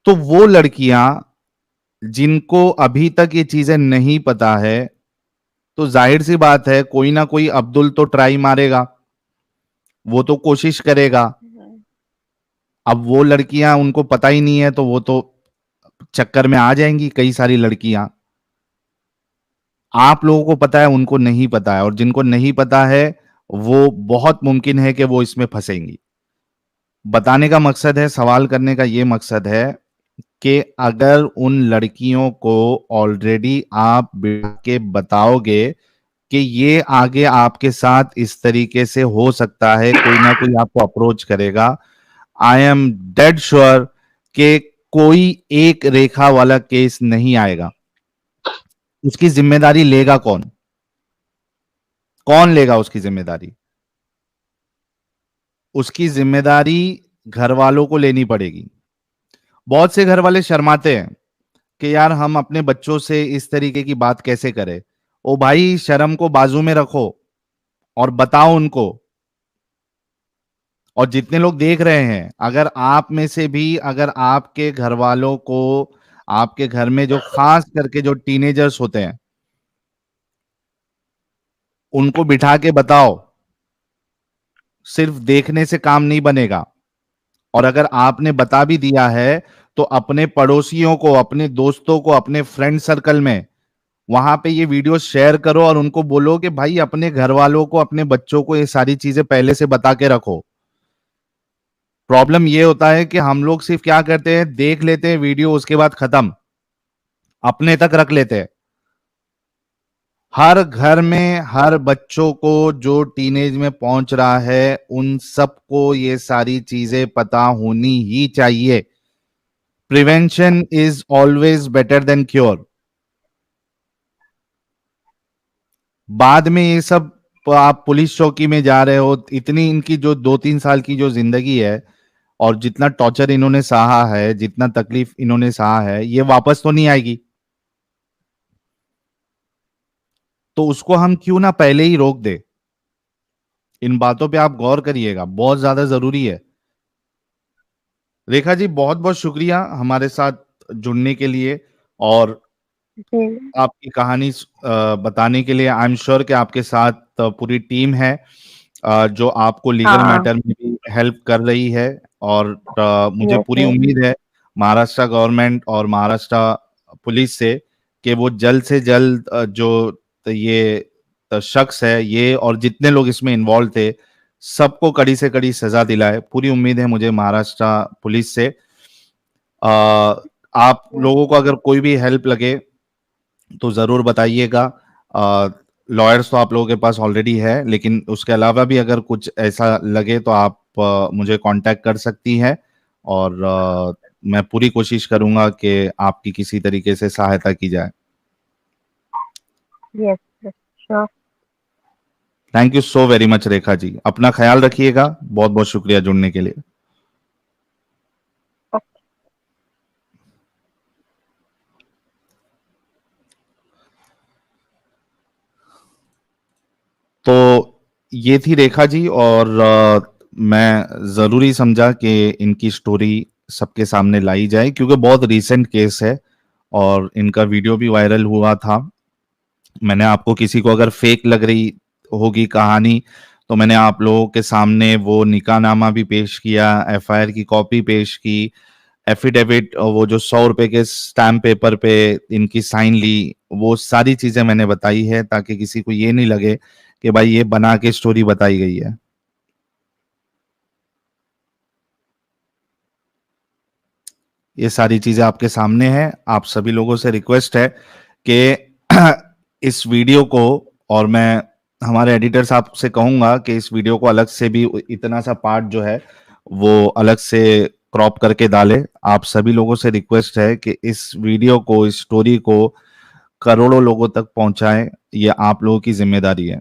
तो वो लड़कियां जिनको अभी तक ये चीजें नहीं पता है, तो जाहिर सी बात है कोई ना कोई अब्दुल तो ट्राई मारेगा, वो तो कोशिश करेगा। अब वो लड़कियां, उनको पता ही नहीं है, तो वो तो चक्कर में आ जाएंगी कई सारी लड़कियां। आप लोगों को पता है, उनको नहीं पता है, और जिनको नहीं पता है वो बहुत मुमकिन है कि वो इसमें फंसेंगी। बताने का मकसद है, सवाल करने का ये मकसद है कि अगर उन लड़कियों को ऑलरेडी आप बिठा के बताओगे कि ये आगे आपके साथ इस तरीके से हो सकता है, कोई ना कोई आपको अप्रोच करेगा, आई एम डेड श्योर कि कोई एक रेखा वाला केस नहीं आएगा। उसकी जिम्मेदारी लेगा कौन? कौन लेगा उसकी जिम्मेदारी? उसकी जिम्मेदारी घर वालों को लेनी पड़ेगी। बहुत से घर वाले शर्माते हैं कि यार हम अपने बच्चों से इस तरीके की बात कैसे करें। ओ भाई, शर्म को बाजू में रखो और बताओ उनको। और जितने लोग देख रहे हैं, अगर आप में से भी, अगर आपके घर वालों को, आपके घर में जो खास करके जो टीनेजर्स होते हैं, उनको बिठा के बताओ। सिर्फ देखने से काम नहीं बनेगा। और अगर आपने बता भी दिया है, तो अपने पड़ोसियों को, अपने दोस्तों को, अपने फ्रेंड सर्कल में वहां पे ये वीडियो शेयर करो और उनको बोलो कि भाई अपने घर वालों को, अपने बच्चों को ये सारी चीजें पहले से बता के रखो। प्रॉब्लम ये होता है कि हम लोग सिर्फ क्या करते हैं, देख लेते हैं वीडियो, उसके बाद खत्म, अपने तक रख लेते हैं। हर घर में हर बच्चों को जो टीनेज में पहुंच रहा है, उन सबको ये सारी चीजें पता होनी ही चाहिए। Prevention is always better than cure. बाद में ये सब आप पुलिस चौकी में जा रहे हो, इतनी इनकी जो 2-3 साल की जो जिंदगी है, और जितना टॉर्चर इन्होंने सहा है, जितना तकलीफ इन्होंने सहा है, ये वापस तो नहीं आएगी। तो उसको हम क्यों ना पहले ही रोक दे। इन बातों पे आप गौर करिएगा, बहुत ज्यादा जरूरी है। रेखा जी, बहुत बहुत शुक्रिया हमारे साथ जुड़ने के लिए और जी। आपकी कहानी बताने के लिए। आई एम श्योर कि आपके साथ पूरी टीम है जो आपको लीगल हाँ। मैटर में भी हेल्प कर रही है। और मुझे यस पूरी यस। उम्मीद है महाराष्ट्र गवर्नमेंट और महाराष्ट्र पुलिस से कि वो जल्द से जल्द जो ये शख्स है, ये और जितने लोग इसमें इन्वॉल्व थे, सबको कड़ी से कड़ी सजा दिलाए। पूरी उम्मीद है मुझे महाराष्ट्र पुलिस से। आप लोगों को अगर कोई भी हेल्प लगे तो जरूर बताइएगा। लॉयर्स तो आप लोगों के पास ऑलरेडी है, लेकिन उसके अलावा भी अगर कुछ ऐसा लगे तो आप मुझे कांटेक्ट कर सकती हैं। और मैं पूरी कोशिश करूंगा कि आपकी किसी तरीके से सहायता की जाए। Yes yes. Sure. Thank you so very much Rekha ji, अपना ख्याल रखिएगा। बहुत बहुत शुक्रिया जुड़ने के लिए। तो ये थी रेखा जी, और मैं जरूरी समझा कि इनकी स्टोरी सबके सामने लाई जाए, क्योंकि बहुत रीसेंट केस है और इनका वीडियो भी वायरल हुआ था। मैंने आपको, किसी को अगर फेक लग रही होगी कहानी, तो मैंने आप लोगों के सामने वो निकाहनामा भी पेश किया, एफआईआर की कॉपी पेश की, एफिडेविट, वो जो 100 रुपए के स्टैम्प पेपर पे इनकी साइन ली, वो सारी चीजें मैंने बताई है, ताकि किसी को ये नहीं लगे कि भाई ये बना के स्टोरी बताई गई है। ये सारी चीजें आपके सामने हैं। आप सभी लोगों से रिक्वेस्ट है कि इस वीडियो को, और मैं हमारे एडिटर साहब से कहूंगा कि इस वीडियो को अलग से भी, इतना सा पार्ट जो है वो अलग से क्रॉप करके डाले। आप सभी लोगों से रिक्वेस्ट है कि इस वीडियो को, इस स्टोरी को करोड़ों लोगों तक पहुंचाएं। ये आप लोगों की जिम्मेदारी है।